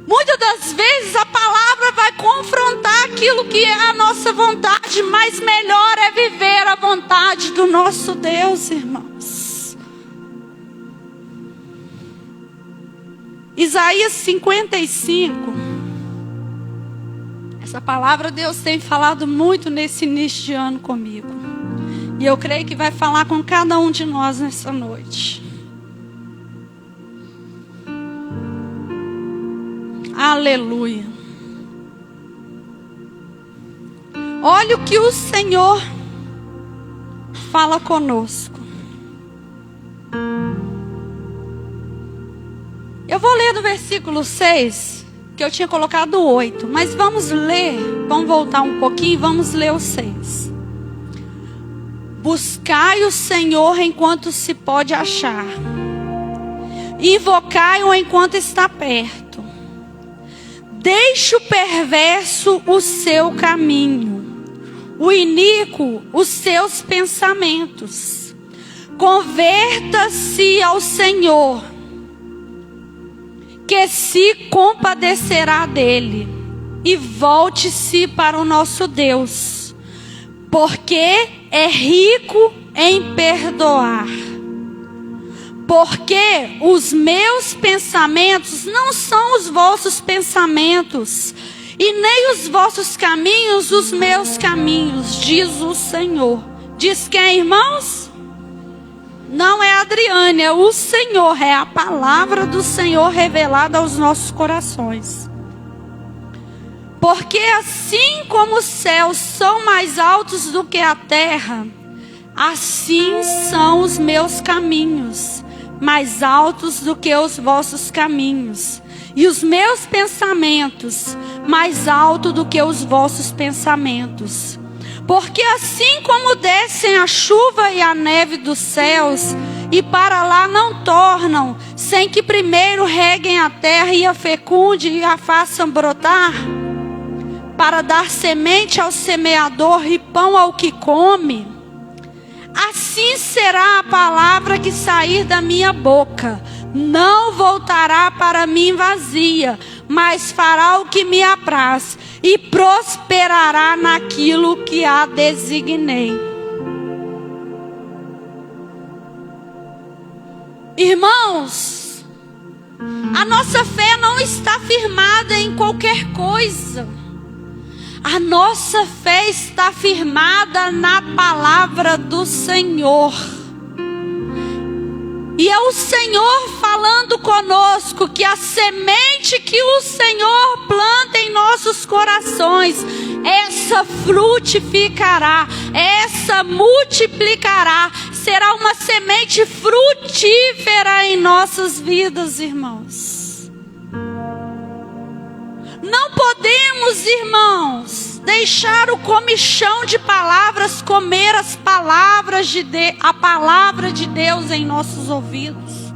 Muitas das vezes a palavra vai confrontar aquilo que é a nossa vontade, mas melhor é viver a vontade do nosso Deus, irmãos. Isaías 55. Essa palavra Deus tem falado muito nesse início de ano comigo. E eu creio que vai falar com cada um de nós nessa noite. Aleluia. Olha o que o Senhor fala conosco. Eu vou ler do versículo 6, que eu tinha colocado 8, mas vamos ler, vamos voltar um pouquinho e vamos ler o 6. Buscai o Senhor enquanto se pode achar, invocai-o enquanto está perto. Deixe o perverso o seu caminho, o iníquo os seus pensamentos. Converta-se ao Senhor, que se compadecerá dele, e volte-se para o nosso Deus, porque é rico em perdoar. Porque os meus pensamentos não são os vossos pensamentos, e nem os vossos caminhos os meus caminhos, diz o Senhor. Diz quem, irmãos? Não é a Adriane, é o Senhor, é a palavra do Senhor revelada aos nossos corações. Porque assim como os céus são mais altos do que a terra, assim são os meus caminhos mais altos do que os vossos caminhos, e os meus pensamentos mais altos do que os vossos pensamentos. Porque assim como descem a chuva e a neve dos céus, e para lá não tornam, sem que primeiro reguem a terra e a fecunde e a façam brotar, para dar semente ao semeador e pão ao que come, assim será a palavra que sair da minha boca. Não voltará para mim vazia, mas fará o que me apraz, e prosperará naquilo que a designei. Irmãos, a nossa fé não está firmada em qualquer coisa. A nossa fé está firmada na palavra do Senhor. E é o Senhor falando conosco que a semente que o Senhor planta em nossos corações, essa frutificará, essa multiplicará, será uma semente frutífera em nossas vidas, irmãos. Não podemos, irmãos, deixar o comichão de palavras comer a palavra de Deus em nossos ouvidos.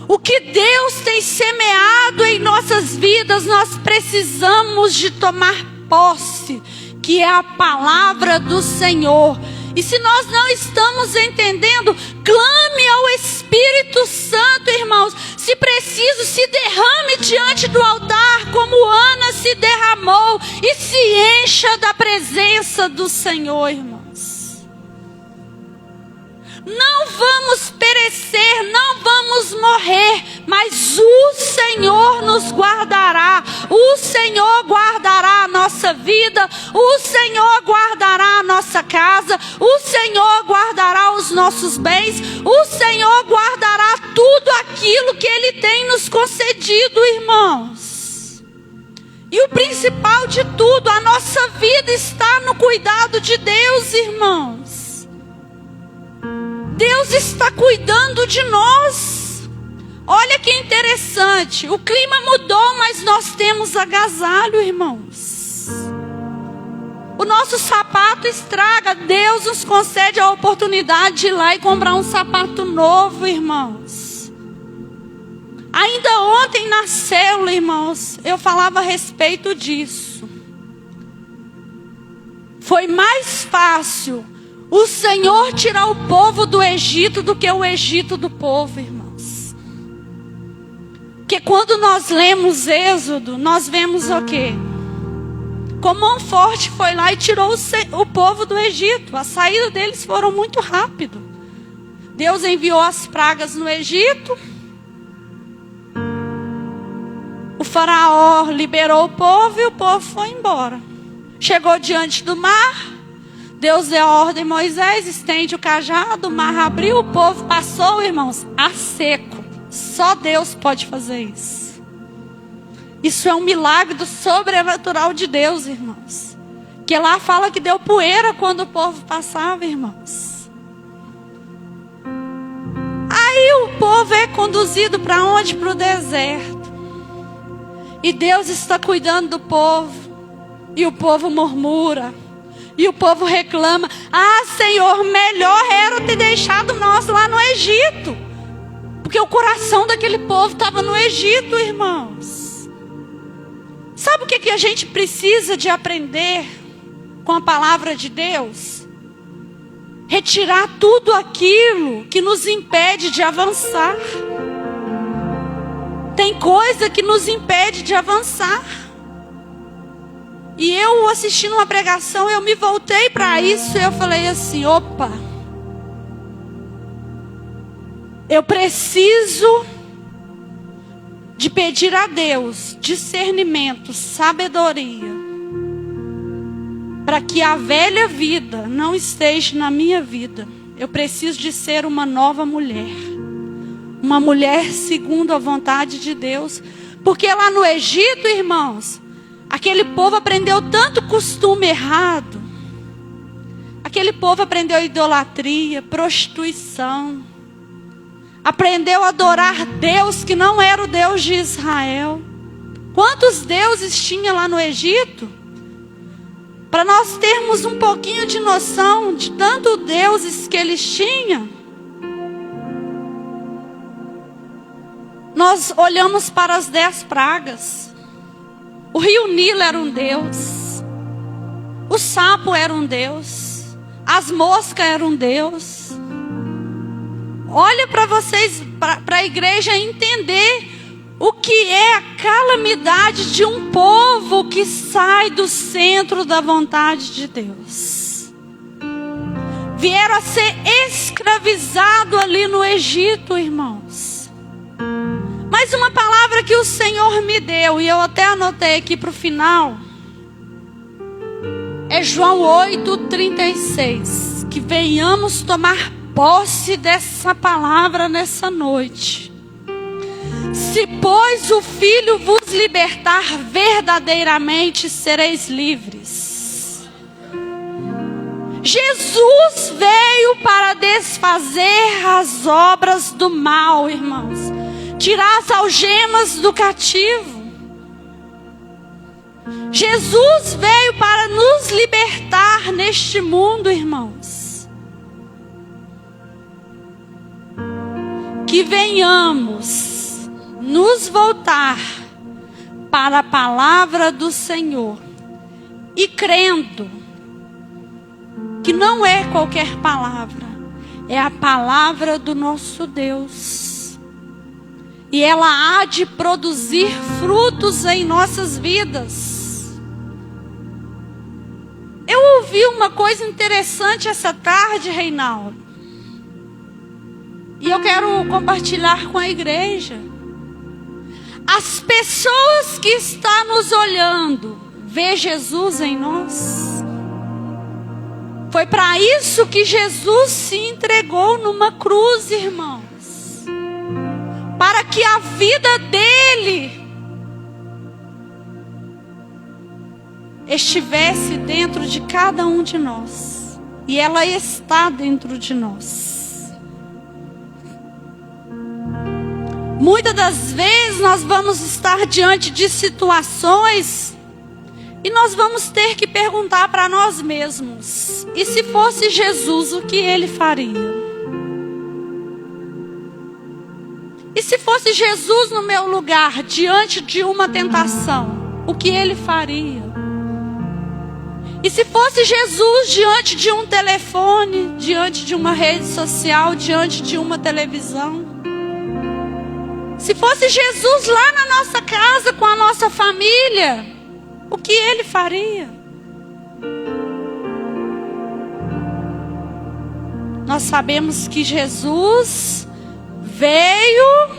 O que Deus tem semeado em nossas vidas, nós precisamos de tomar posse, que é a palavra do Senhor. E se nós não estamos entendendo, clame ao Espírito Santo, irmãos. Se preciso, se derrame diante do altar, como Ana se derramou, e se encha da presença do Senhor, irmãos. Não vamos perecer, não vamos morrer, mas o Senhor nos guardará. O Senhor guardará a nossa vida, o Senhor guardará a nossa casa, o Senhor guardará os nossos bens, o Senhor guardará tudo aquilo que Ele tem nos concedido, irmãos. E o principal de tudo, a nossa vida está no cuidado de Deus, irmãos. Deus está cuidando de nós. Olha que interessante. O clima mudou, mas nós temos agasalho, irmãos. O nosso sapato estraga. Deus nos concede a oportunidade de ir lá e comprar um sapato novo, irmãos. Ainda ontem na célula, irmãos, eu falava a respeito disso. Foi mais fácil o Senhor tirar o povo do Egito do que o Egito do povo, irmãos. Porque quando nós lemos Êxodo, nós vemos o quê? Como mão forte foi lá e tirou o povo do Egito. A saída deles foram muito rápido. Deus enviou as pragas no Egito. O faraó liberou o povo e o povo foi embora. Chegou diante do mar. Deus deu a ordem a Moisés, estende o cajado, o mar abriu, o povo passou, irmãos, a seco. Só Deus pode fazer isso. Isso é um milagre do sobrenatural de Deus, irmãos. Que lá fala que deu poeira quando o povo passava, irmãos. Aí o povo é conduzido para onde? Para o deserto. E Deus está cuidando do povo. E o povo murmura. E o povo reclama: ah, Senhor, melhor era ter deixado nós lá no Egito. Porque o coração daquele povo estava no Egito, irmãos. Sabe o que a gente precisa de aprender com a palavra de Deus? Retirar tudo aquilo que nos impede de avançar. Tem coisa que nos impede de avançar. E eu assistindo uma pregação, eu me voltei para isso e eu falei assim: opa, eu preciso de pedir a Deus discernimento, sabedoria, para que a velha vida não esteja na minha vida. Eu preciso de ser uma nova mulher, uma mulher segundo a vontade de Deus. Porque lá no Egito, irmãos, aquele povo aprendeu tanto costume errado. Aquele povo aprendeu idolatria, prostituição. Aprendeu a adorar Deus que não era o Deus de Israel. Quantos deuses tinha lá no Egito? Para nós termos um pouquinho de noção de tantos deuses que eles tinham, nós olhamos para as 10 pragas. O rio Nilo era um deus. O sapo era um deus. As moscas eram um deus. Olha para vocês, para a igreja entender o que é a calamidade de um povo que sai do centro da vontade de Deus. Vieram a ser escravizados ali no Egito, irmãos. Mas uma palavra que o Senhor me deu, e eu até anotei aqui para o final, é João 8:36. Que venhamos tomar posse dessa palavra nessa noite. Se, pois, o Filho vos libertar, verdadeiramente sereis livres. Jesus veio para desfazer as obras do mal, irmãos. Tirar as algemas do cativo. Jesus veio para nos libertar neste mundo, irmãos. Que venhamos nos voltar para a palavra do Senhor e crendo que não é qualquer palavra, é a palavra do nosso Deus. E ela há de produzir frutos em nossas vidas. Eu ouvi uma coisa interessante essa tarde, Reinaldo. E eu quero compartilhar com a igreja. As pessoas que estão nos olhando, vê Jesus em nós. Foi para isso que Jesus se entregou numa cruz, irmãos. Para que a vida dele estivesse dentro de cada um de nós. E ela está dentro de nós. Muitas das vezes nós vamos estar diante de situações e nós vamos ter que perguntar para nós mesmos: e se fosse Jesus, o que ele faria? E se fosse Jesus no meu lugar, diante de uma tentação, o que ele faria? E se fosse Jesus diante de um telefone, diante de uma rede social, diante de uma televisão? Se fosse Jesus lá na nossa casa, com a nossa família, o que ele faria? Nós sabemos que Jesus veio,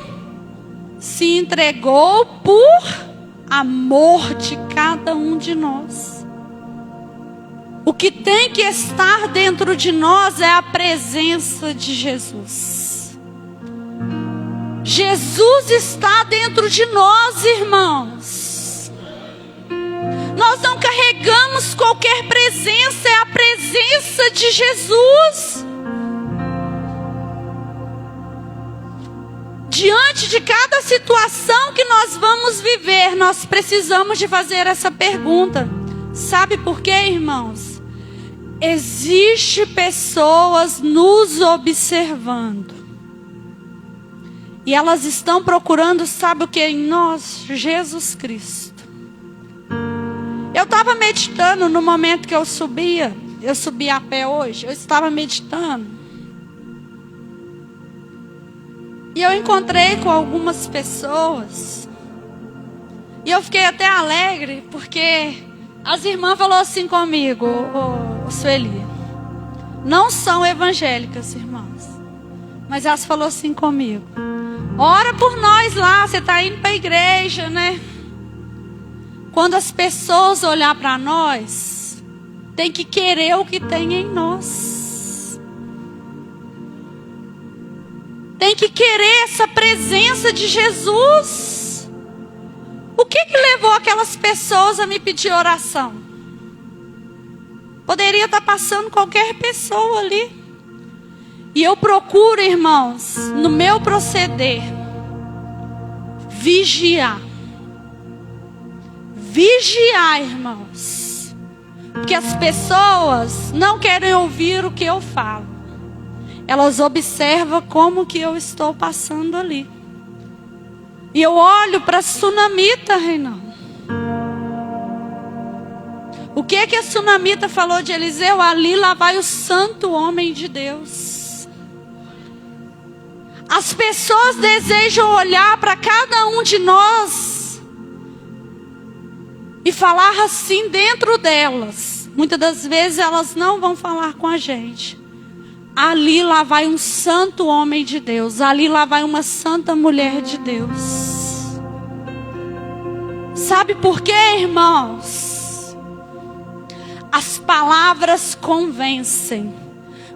se entregou por amor de cada um de nós. O que tem que estar dentro de nós é a presença de Jesus. Jesus está dentro de nós, irmãos. Nós não carregamos qualquer presença, é a presença de Jesus. Diante de cada situação que nós vamos viver, nós precisamos de fazer essa pergunta. Sabe por quê, irmãos? Existem pessoas nos observando. E elas estão procurando, sabe o que em nós? Jesus Cristo. Eu estava meditando no momento que eu subi a pé hoje, eu estava meditando. E eu encontrei com algumas pessoas. E eu fiquei até alegre, porque as irmãs falaram assim comigo: Sueli, não são evangélicas, irmãs, mas elas falaram assim comigo: ora por nós lá, você está indo para a igreja, né? Quando as pessoas olhar para nós, tem que querer o que tem em nós. Tem que querer essa presença de Jesus. O que levou aquelas pessoas a me pedir oração? Poderia estar passando qualquer pessoa ali. E eu procuro, irmãos, no meu proceder, vigiar. Vigiar, irmãos. Porque as pessoas não querem ouvir o que eu falo. Elas observam como que eu estou passando ali. E eu olho para a sunamita, Reinaldo. O que a sunamita falou de Eliseu? Ali lá vai o santo homem de Deus. As pessoas desejam olhar para cada um de nós e falar assim dentro delas. Muitas das vezes elas não vão falar com a gente. Ali lá vai um santo homem de Deus. Ali lá vai uma santa mulher de Deus. Sabe por quê, irmãos? As palavras convencem,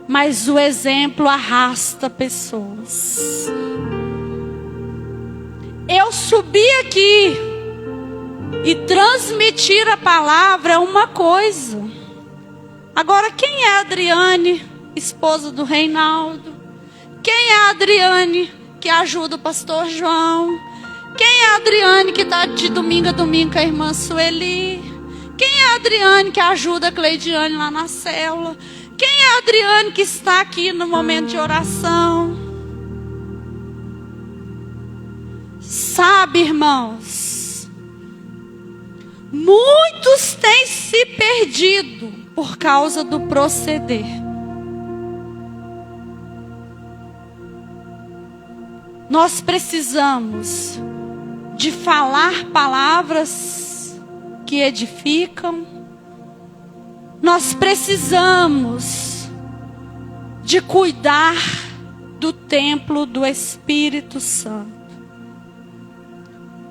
mas o exemplo arrasta pessoas. Eu subir aqui e transmitir a palavra é uma coisa. Agora, quem é a Adriane, esposa do Reinaldo? Quem é a Adriane que ajuda o pastor João? Quem é a Adriane que está de domingo a domingo com a irmã Sueli? Quem é a Adriane que ajuda a Cleidiane lá na célula? Quem é a Adriane que está aqui no momento de oração? Sabe, irmãos, muitos têm se perdido por causa do proceder. Nós precisamos de falar palavras que edificam. Nós precisamos de cuidar do templo do Espírito Santo.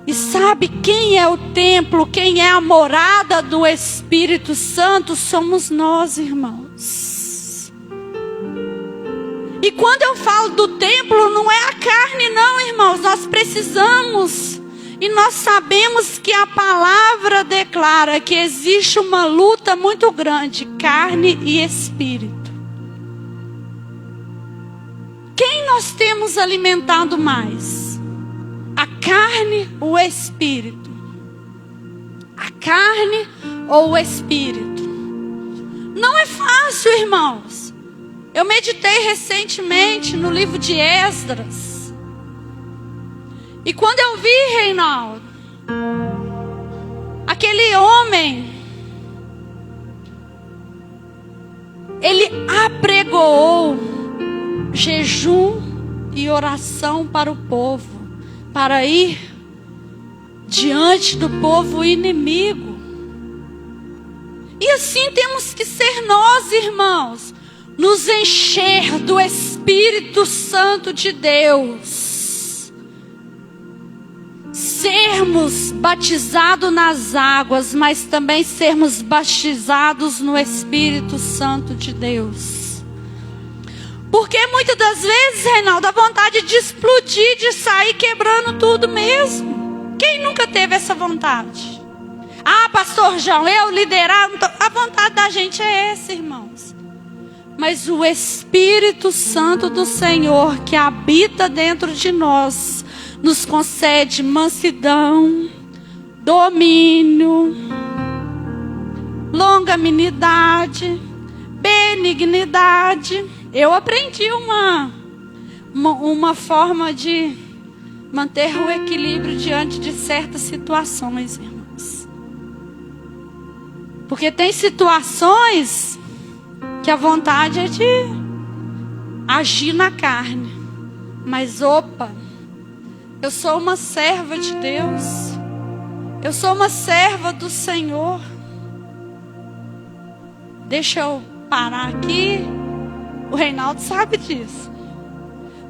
E sabe quem é o templo, quem é a morada do Espírito Santo? Somos nós, irmãos. E quando eu falo do templo, não é a carne não, irmãos. Nós precisamos, e nós sabemos que a palavra declara que existe uma luta muito grande, carne e espírito. Quem nós temos alimentado mais? A carne ou o espírito? A carne ou o espírito? Não é fácil, irmãos. Eu meditei recentemente no livro de Esdras. E quando eu vi, Reinaldo, aquele homem, ele apregoou jejum e oração para o povo, para ir diante do povo inimigo. E assim temos que ser nós, irmãos, nos encher do Espírito Santo de Deus, sermos batizados nas águas, mas também sermos batizados no Espírito Santo de Deus. Porque muitas das vezes, Reinaldo, a vontade de explodir, de sair quebrando tudo mesmo. Quem nunca teve essa vontade? Ah, pastor João, eu liderar, a vontade da gente é essa, irmãos. Mas o Espírito Santo do Senhor que habita dentro de nós nos concede mansidão, domínio, longanimidade, benignidade. Eu aprendi uma forma de manter o equilíbrio diante de certas situações, irmãos. Porque tem situações que a vontade é de agir na carne. Mas opa, eu sou uma serva de Deus. Eu sou uma serva do Senhor. Deixa eu parar aqui. O Reinaldo sabe disso.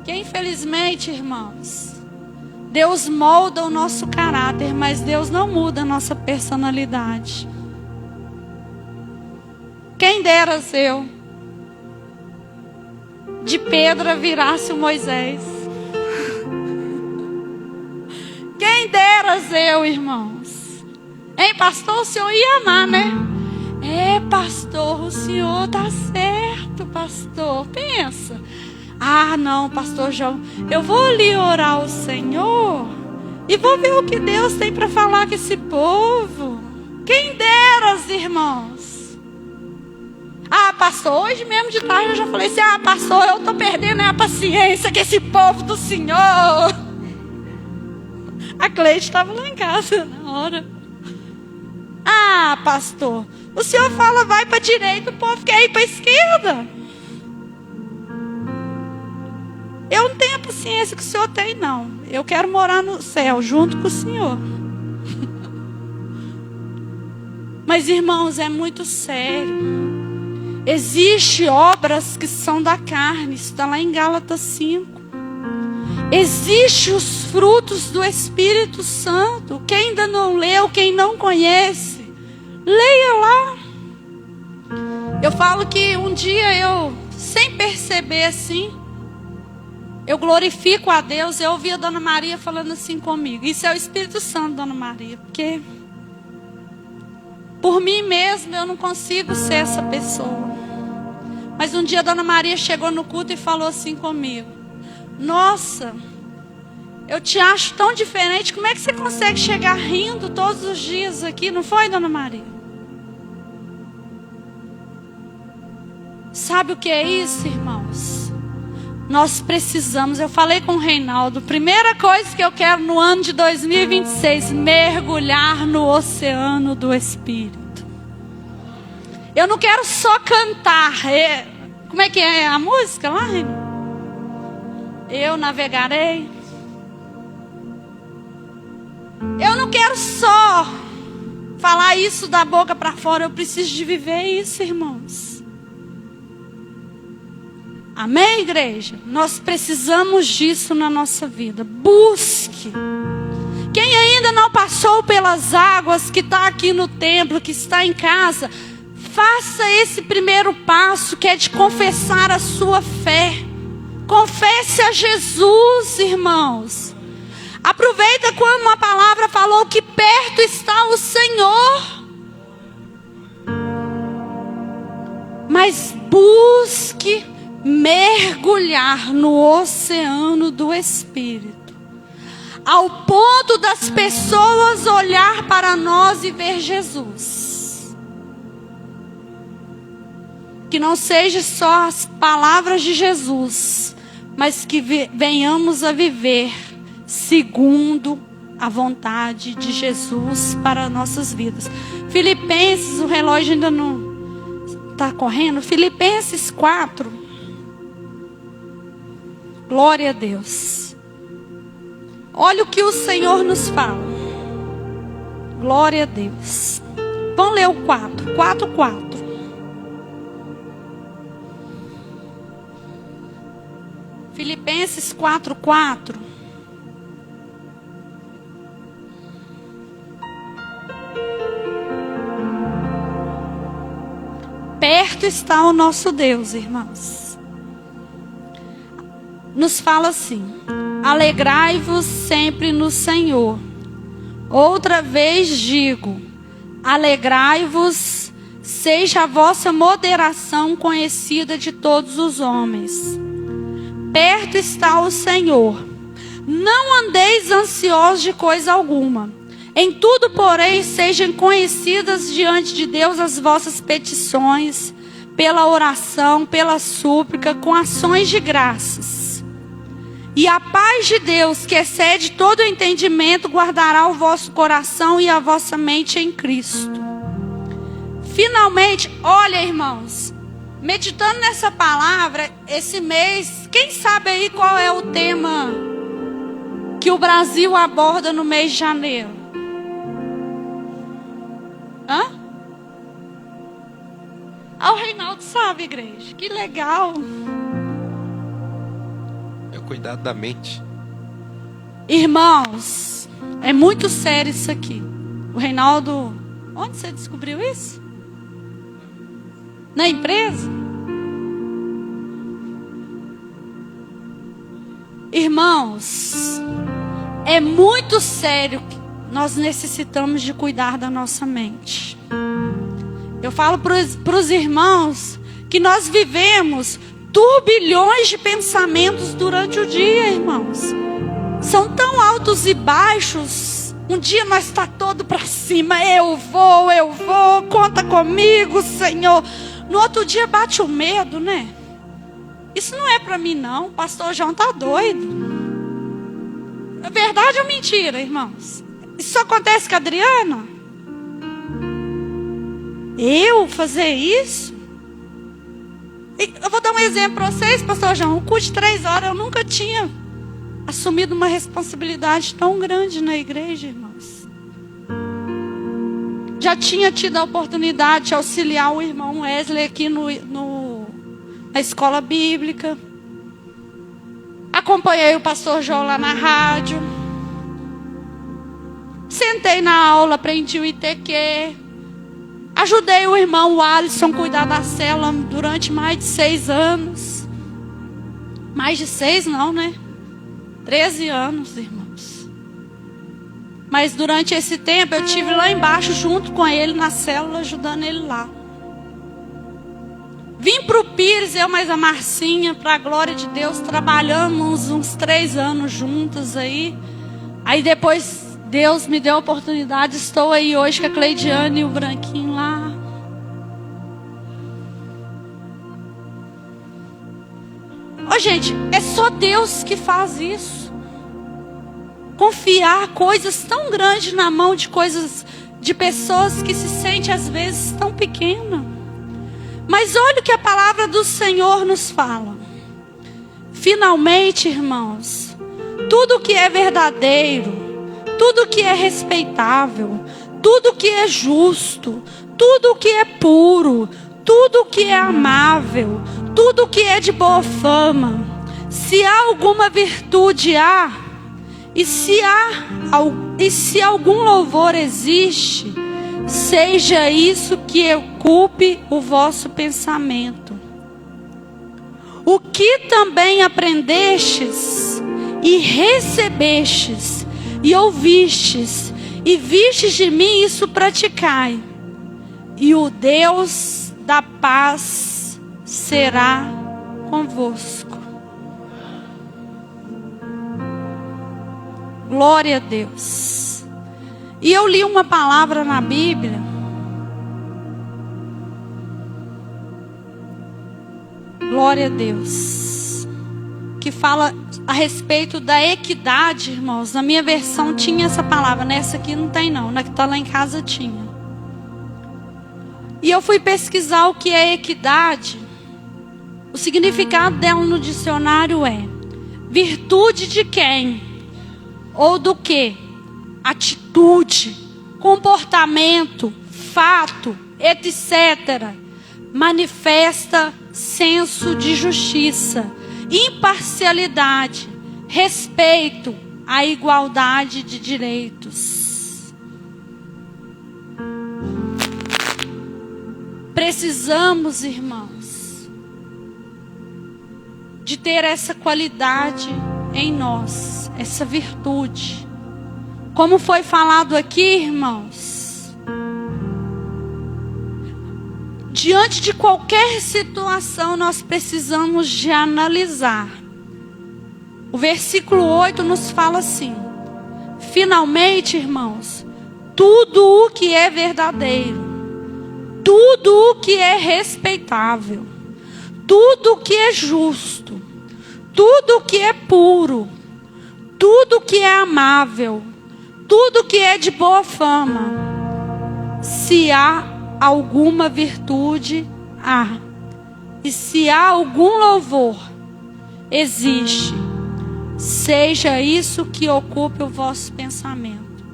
Que infelizmente, irmãos, Deus molda o nosso caráter, mas Deus não muda a nossa personalidade. Quem dera eu de pedra virasse o Moisés. Quem dera eu, irmãos. Hein, pastor, o senhor ia amar, né? É, pastor, o senhor tá certo, pastor. Pensa. Ah, não, pastor João, eu vou ali orar ao Senhor e vou ver o que Deus tem para falar com esse povo. Quem dera, irmãos. Ah, pastor, hoje mesmo de tarde eu já falei assim: ah, pastor, eu tô perdendo a paciência com esse povo do Senhor. A Cleide estava lá em casa na hora. Ah, pastor, o senhor fala vai para a direita, o povo quer ir para a esquerda. Eu não tenho a paciência que o Senhor tem, não. Eu quero morar no céu junto com o Senhor. Mas, irmãos, é muito sério. Existem obras que são da carne. Isso está lá em Gálatas 5. Existem os frutos do Espírito Santo. Quem ainda não leu, quem não conhece, leia lá. Eu falo que um dia eu, sem perceber assim, eu glorifico a Deus. Eu ouvi a Dona Maria falando assim comigo. Isso é o Espírito Santo, Dona Maria. Porque por mim mesma eu não consigo ser essa pessoa. Mas um dia a Dona Maria chegou no culto e falou assim comigo: nossa, eu te acho tão diferente. Como é que você consegue chegar rindo todos os dias aqui? Não foi, Dona Maria? Sabe o que é isso, irmãos? Nós precisamos, eu falei com o Reinaldo, primeira coisa que eu quero no ano de 2026, mergulhar no oceano do Espírito. Eu não quero só cantar. Como é que é a música lá, Reinaldo? Eu navegarei. Eu não quero só falar isso da boca para fora. Eu preciso de viver isso, irmãos. Amém, igreja? Nós precisamos disso na nossa vida. Busque. Quem ainda não passou pelas águas, que está aqui no templo, que está em casa, faça esse primeiro passo, que é de confessar a sua fé. Confesse a Jesus, irmãos. Aproveita quando a palavra falou que perto está o Senhor. Mas busque mergulhar no oceano do Espírito, ao ponto das pessoas olhar para nós e ver Jesus. Que não seja só as palavras de Jesus, mas que venhamos a viver segundo a vontade de Jesus para nossas vidas. Filipenses, o relógio ainda não está correndo. Filipenses 4. Glória a Deus. Olha o que o Senhor nos fala. Glória a Deus. Vamos ler o 4. Filipenses 4:4. Perto está o nosso Deus, irmãos. Nos fala assim: alegrai-vos sempre no Senhor. Outra vez digo, alegrai-vos, seja a vossa moderação conhecida de todos os homens. Perto está o Senhor. Não andeis ansiosos de coisa alguma. Em tudo, porém, sejam conhecidas diante de Deus as vossas petições, pela oração, pela súplica, com ações de graças. E a paz de Deus, que excede todo o entendimento, guardará o vosso coração e a vossa mente em Cristo. Finalmente, olha, irmãos, meditando nessa palavra, esse mês, quem sabe aí qual é o tema que o Brasil aborda no mês de janeiro? Hã? Ah, o Reinaldo sabe, igreja. Que legal. É o cuidado da mente. Irmãos, é muito sério isso aqui. O Reinaldo, onde você descobriu isso? Na empresa? Irmãos, é muito sério. Nós necessitamos de cuidar da nossa mente. Eu falo para os irmãos que nós vivemos turbilhões de pensamentos durante o dia, irmãos. São tão altos e baixos. Um dia nós está todo para cima. Eu vou, conta comigo, Senhor. No outro dia bate o medo, né? Isso não é para mim, não. O pastor João está doido. É verdade ou mentira, irmãos? Isso acontece com a Adriana? Eu fazer isso? Eu vou dar um exemplo para vocês, pastor João. O culto de 3 horas, eu nunca tinha assumido uma responsabilidade tão grande na igreja, irmãos. Já tinha tido a oportunidade de auxiliar o irmão Wesley aqui na escola bíblica. Acompanhei o pastor João lá na rádio. Sentei na aula, aprendi o ITQ. Ajudei o irmão Alisson a cuidar da célula durante mais de 6 anos. Mais de 6 não, né? 13 anos, irmãos. Mas durante esse tempo eu estive lá embaixo junto com ele na célula, ajudando ele lá. Vim para o Pires, eu mais a Marcinha, para a glória de Deus. Trabalhamos uns 3 anos juntas aí. Aí depois Deus me deu a oportunidade. Estou aí hoje com a Cleidiane e o Branquinho lá. Ô gente, é só Deus que faz isso. Confiar coisas tão grandes na mão de pessoas que se sentem às vezes tão pequenas. Mas olha o que a palavra do Senhor nos fala. Finalmente, irmãos, tudo que é verdadeiro, tudo que é respeitável, tudo que é justo, tudo que é puro, tudo que é amável, tudo que é de boa fama, se há alguma virtude há, e se algum louvor existe, seja isso que ocupe o vosso pensamento. O que também aprendestes e recebestes e ouvistes e vistes de mim, isso praticai, e o Deus da paz será convosco. Glória a Deus. E eu li uma palavra na Bíblia. Glória a Deus. Que fala a respeito da equidade, irmãos. Na minha versão tinha essa palavra. Nessa aqui não tem não. Na que está lá em casa tinha. E eu fui pesquisar o que é equidade. O significado dela no dicionário é: virtude de quem? Ou do que? Atitude, comportamento, fato, etc. Manifesta senso de justiça, imparcialidade, respeito à igualdade de direitos. Precisamos, irmãos, de ter essa qualidade em nós, essa virtude. Como foi falado aqui, irmãos, diante de qualquer situação nós precisamos de analisar. O versículo 8 nos fala assim: finalmente, irmãos, tudo o que é verdadeiro, tudo o que é respeitável, tudo o que é justo, tudo o que é puro, tudo o que é amável, tudo que é de boa fama, se há alguma virtude, há. E se há algum louvor, existe. Seja isso que ocupe o vosso pensamento.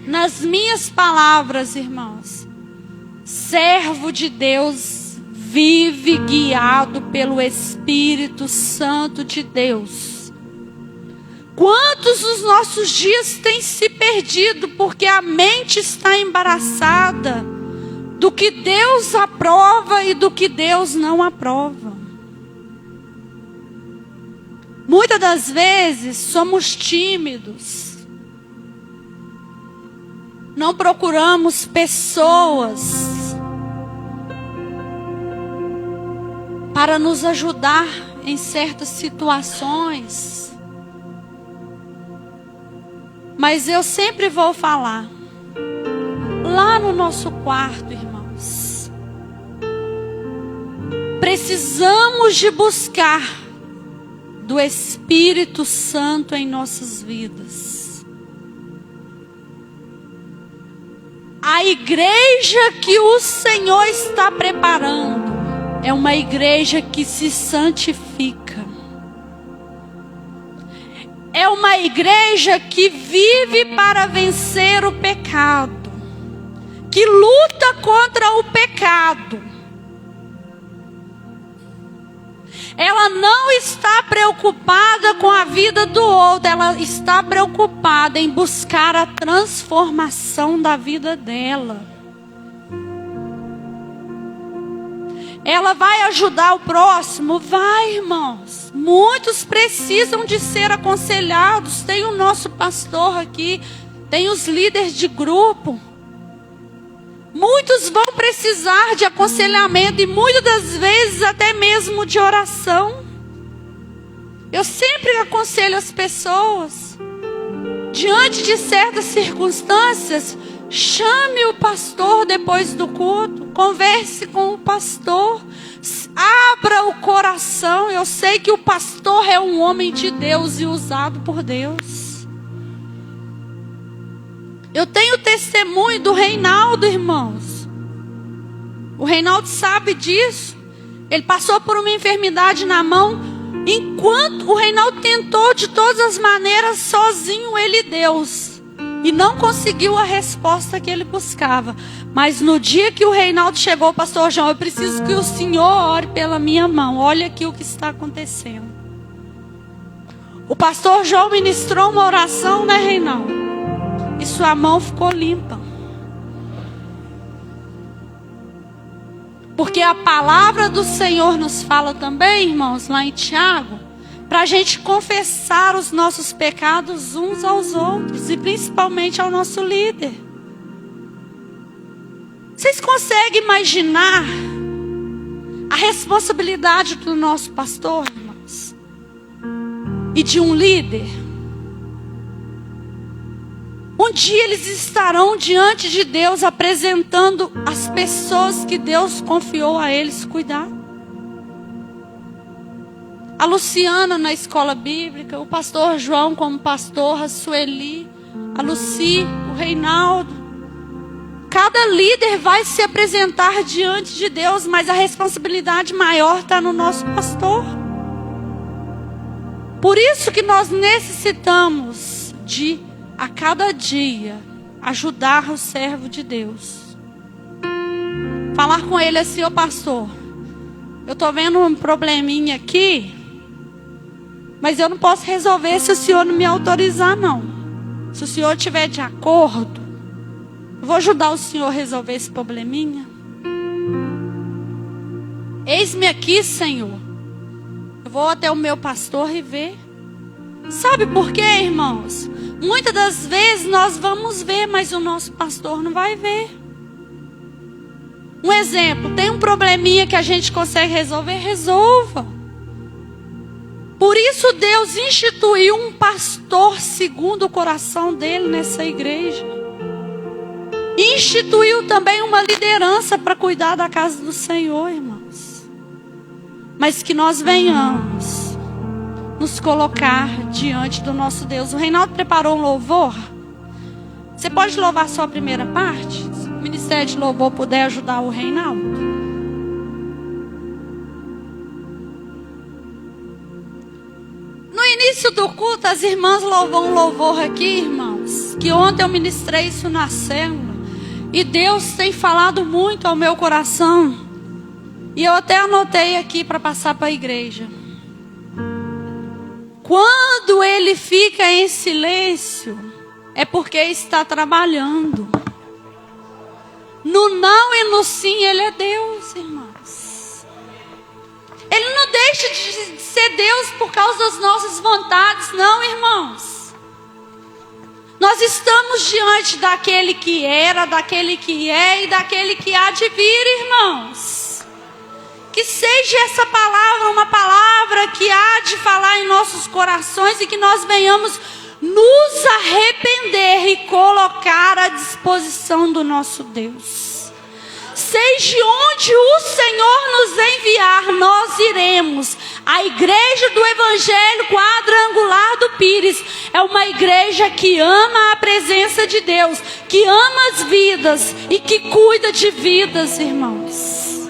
Nas minhas palavras, irmãos, servo de Deus vive guiado pelo Espírito Santo de Deus. Quantos dos nossos dias têm se perdido porque a mente está embaraçada do que Deus aprova e do que Deus não aprova? Muitas das vezes somos tímidos. Não procuramos pessoas para nos ajudar em certas situações. Mas eu sempre vou falar, lá no nosso quarto, irmãos, precisamos de buscar do Espírito Santo em nossas vidas. A igreja que o Senhor está preparando é uma igreja que se santifica. É uma igreja que vive para vencer o pecado, que luta contra o pecado. Ela não está preocupada com a vida do outro, ela está preocupada em buscar a transformação da vida dela. Ela vai ajudar o próximo? Vai, irmãos. Muitos precisam de ser aconselhados. Tem o nosso pastor aqui, tem os líderes de grupo. Muitos vão precisar de aconselhamento e muitas das vezes até mesmo de oração. Eu sempre aconselho as pessoas, diante de certas circunstâncias, chame o pastor depois do culto, converse com o pastor, abra o coração. Eu sei que o pastor é um homem de Deus e usado por Deus. Eu tenho testemunho do Reinaldo, irmãos. O Reinaldo sabe disso. Ele passou por uma enfermidade na mão. Enquanto o Reinaldo tentou de todas as maneiras, sozinho, ele e Deus. E não conseguiu a resposta que ele buscava. Mas no dia que o Reinaldo chegou, pastor João, eu preciso que o senhor ore pela minha mão. Olha aqui o que está acontecendo. O pastor João ministrou uma oração, né, Reinaldo? E sua mão ficou limpa. Porque a palavra do Senhor nos fala também, irmãos, lá em Tiago, para a gente confessar os nossos pecados uns aos outros, e principalmente ao nosso líder. Vocês conseguem imaginar a responsabilidade do nosso pastor, irmãos? E de um líder? Um dia eles estarão diante de Deus apresentando as pessoas que Deus confiou a eles cuidar. A Luciana na escola bíblica, o pastor João como pastor, a Sueli, a Luci, o Reinaldo. Cada líder vai se apresentar diante de Deus, mas a responsabilidade maior está no nosso pastor. Por isso que nós necessitamos de, a cada dia, ajudar o servo de Deus. Falar com ele assim: ô pastor, eu estou vendo um probleminha aqui, mas eu não posso resolver se o senhor não me autorizar, não. Se o senhor estiver de acordo, eu vou ajudar o senhor a resolver esse probleminha. Eis-me aqui, Senhor. Eu vou até o meu pastor e ver. Sabe por quê, irmãos? Muitas das vezes nós vamos ver, mas o nosso pastor não vai ver. Um exemplo, tem um probleminha que a gente consegue resolver, resolva. Por isso Deus instituiu um pastor segundo o coração dele nessa igreja. Instituiu também uma liderança para cuidar da casa do Senhor, irmãos. Mas que nós venhamos nos colocar diante do nosso Deus. O Reinaldo preparou um louvor. Você pode louvar só a primeira parte? Se o Ministério de Louvor puder ajudar o Reinaldo. No início do culto, as irmãs louvam um louvor aqui, irmãos. Que ontem eu ministrei isso na célula. E Deus tem falado muito ao meu coração. E eu até anotei aqui para passar para a igreja. Quando ele fica em silêncio, é porque está trabalhando. No não e no sim, ele é Deus, irmãos. Ele não deixa de ser Deus por causa das nossas vontades, não, irmãos. Nós estamos diante daquele que era, daquele que é e daquele que há de vir, irmãos. Que seja essa palavra uma palavra que há de falar em nossos corações e que nós venhamos nos arrepender e colocar à disposição do nosso Deus. Seja onde o Senhor nos enviar, nós iremos. A igreja do Evangelho Quadrangular do Pires é uma igreja que ama a presença de Deus, que ama as vidas e que cuida de vidas, irmãos.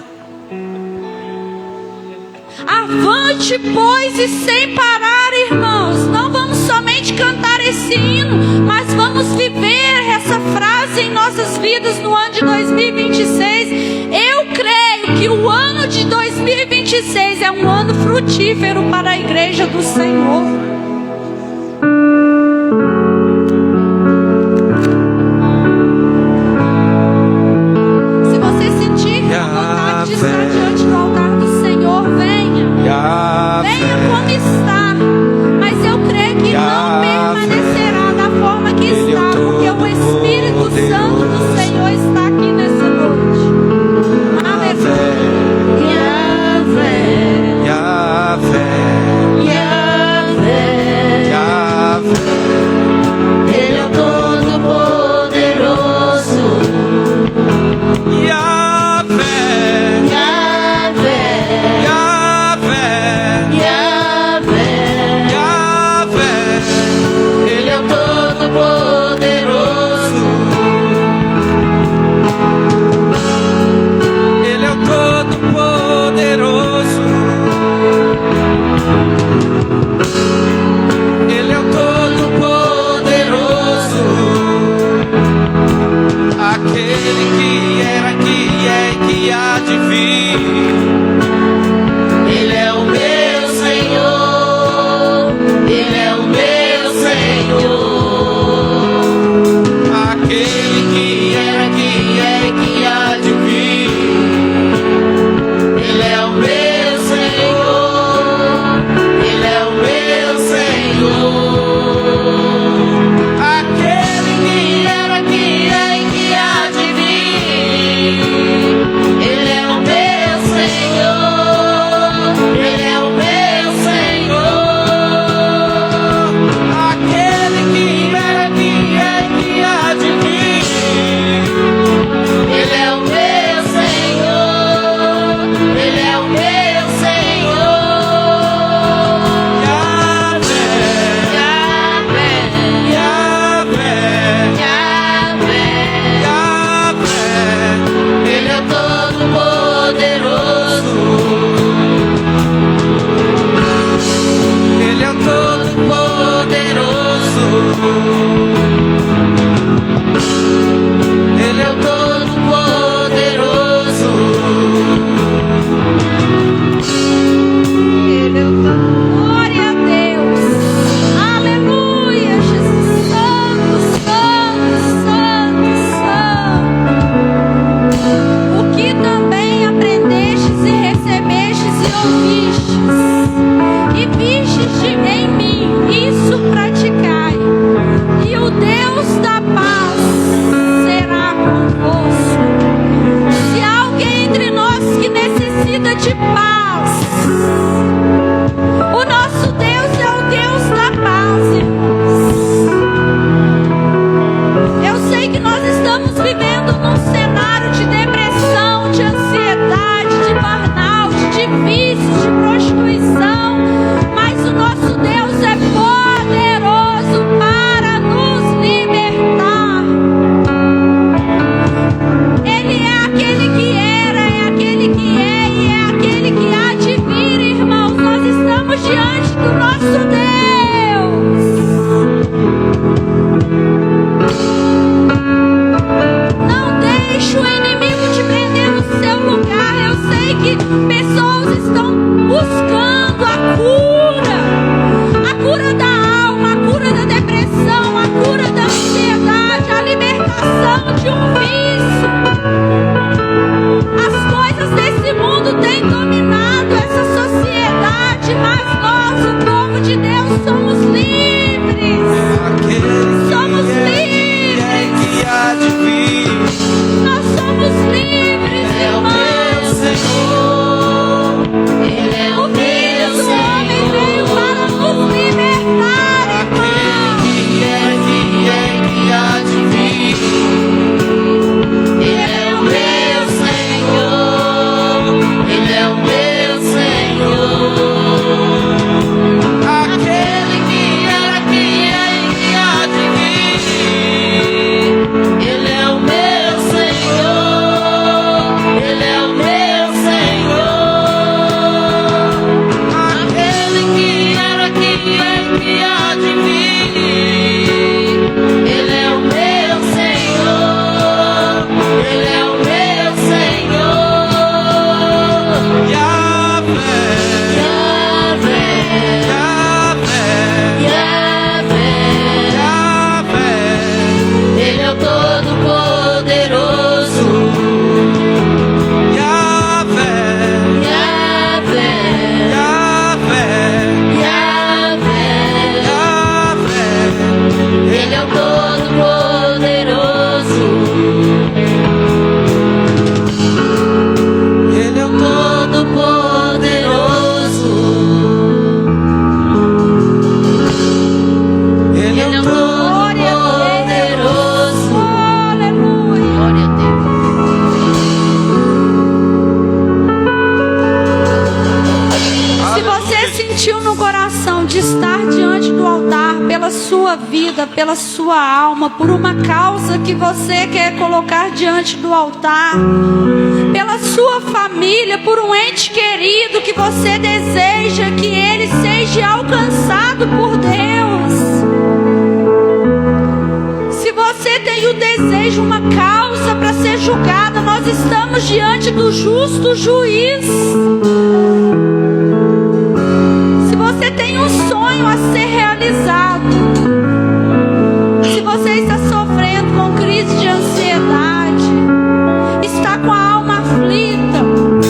Avante, pois, e sem parar, irmãos. Não vamos somente cantar esse hino, mas vamos viver essa frase em nossas vidas no ano de 2026. Eu creio que o ano de 2026 é um ano frutífero para a igreja do Senhor. Yahvé, sua vida, pela sua alma, por uma causa que você quer colocar diante do altar, pela sua família, por um ente querido que você deseja que ele seja alcançado por Deus. Se você tem o desejo, uma causa para ser julgada, nós estamos diante do justo juiz. Se você tem um sonho a ser realizado, se você está sofrendo com crise de ansiedade, está com a alma aflita,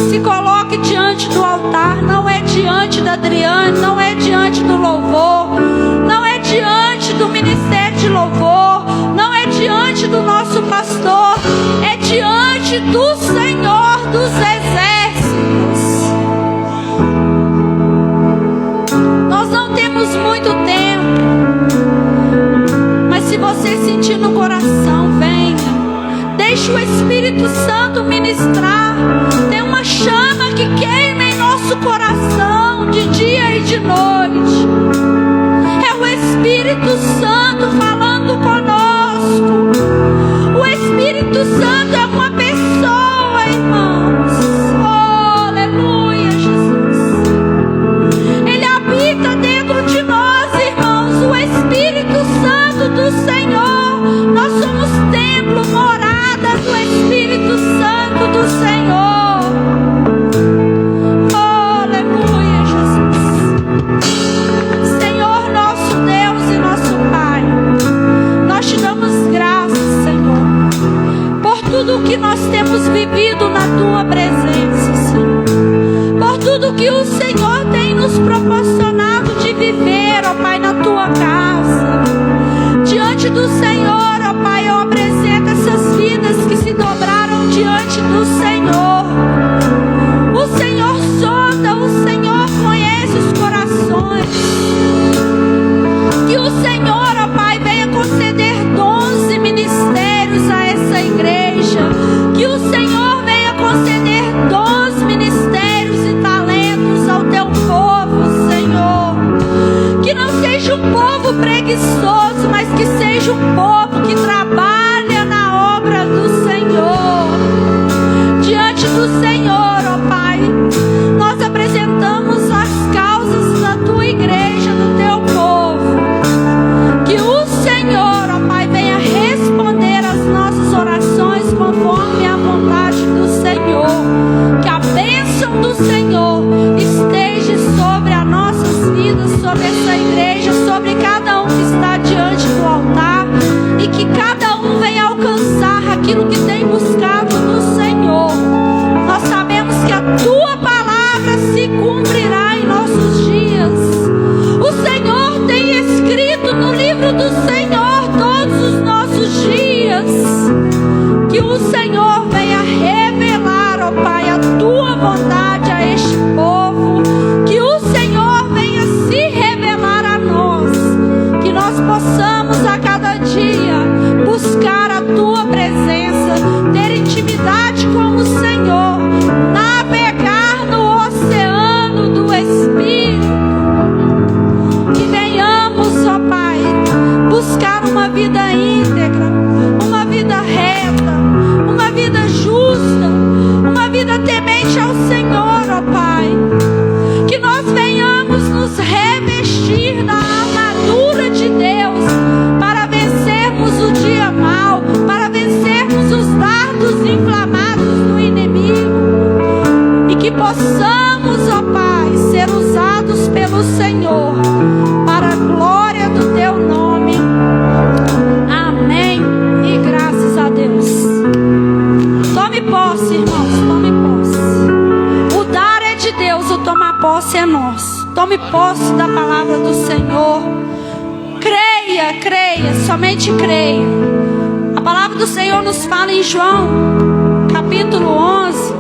se coloque diante do altar. Não é diante da Adriane, não é diante do louvor, não é diante do ministério de louvor, não é diante do nosso pastor, é diante do Senhor dos Exércitos. Nós não temos muito tempo, mas se você sentir no coração, venha. Deixe o Espírito Santo ministrar. Tem uma chama que queima em nosso coração de dia e de noite. É o Espírito Santo falando conosco. O Espírito Santo é uma pessoa, irmãos. Oh, aleluia, Jesus. Ele habita dentro de nós, irmãos. O Espírito Santo do Senhor. Nós somos templo, morada do Espírito Santo do Senhor. Oh, aleluia, Jesus. Senhor, nosso Deus e nosso Pai, nós te damos graças, Senhor, por tudo que nós temos vivido na Tua presença, Senhor, por tudo que o Senhor tem nos proporcionado de viver, ó Pai, na Tua casa. Diante do Senhor, ó Pai, eu apresento essas vidas que se dobraram diante do Senhor. O Senhor sonda, o Senhor conhece os corações. Que o Senhor, ó Pai, venha conceder dons e ministérios a essa igreja. Que o Senhor venha conceder dons, ministérios e talentos ao Teu povo, Senhor. Que não seja um povo preguiçoso, mas que seja um povo que trabalha na obra do Senhor. Diante do Senhor, ó Pai, nós apresentamos as causas da Tua igreja, do Teu povo. Que o Senhor, ó Pai, venha responder às nossas orações conforme a vontade do Senhor. Que a bênção do Senhor esteja sobre as nossas vidas, sobre essa igreja, sobre cada um que está diante do altar, e que cada um venha alcançar aquilo que tem buscado no Senhor. Nós sabemos que a Tua palavra se cumprirá em nossos dias. O Senhor tem escrito no livro do Senhor todos os nossos dias. Que o Senhor venha revelar, ó Pai, a Tua vontade a este povo. Que o Senhor venha se revelar a nós. Que nós possamos a cada dia buscar a Tua presença, ter intimidade com o Senhor, navegar no oceano do Espírito. Que venhamos, ó Pai, buscar uma vida íntegra, uma vida reta, uma vida justa, uma vida temente ao Senhor, ó Pai. Que nós venhamos nos revestir da armadura de Deus para vencermos o dia mau, para vencermos os dardos inflamados do inimigo. E que possamos, ó Pai, ser usados pelo Senhor para a glória do Teu nome. Amém. E graças a Deus. Tome posse, irmãos, tome posse. O dar é de Deus, o tomar posse é nosso. Tome posse da palavra do Senhor. Creia, creia, somente creia. A palavra do Senhor nos fala em João, capítulo 11.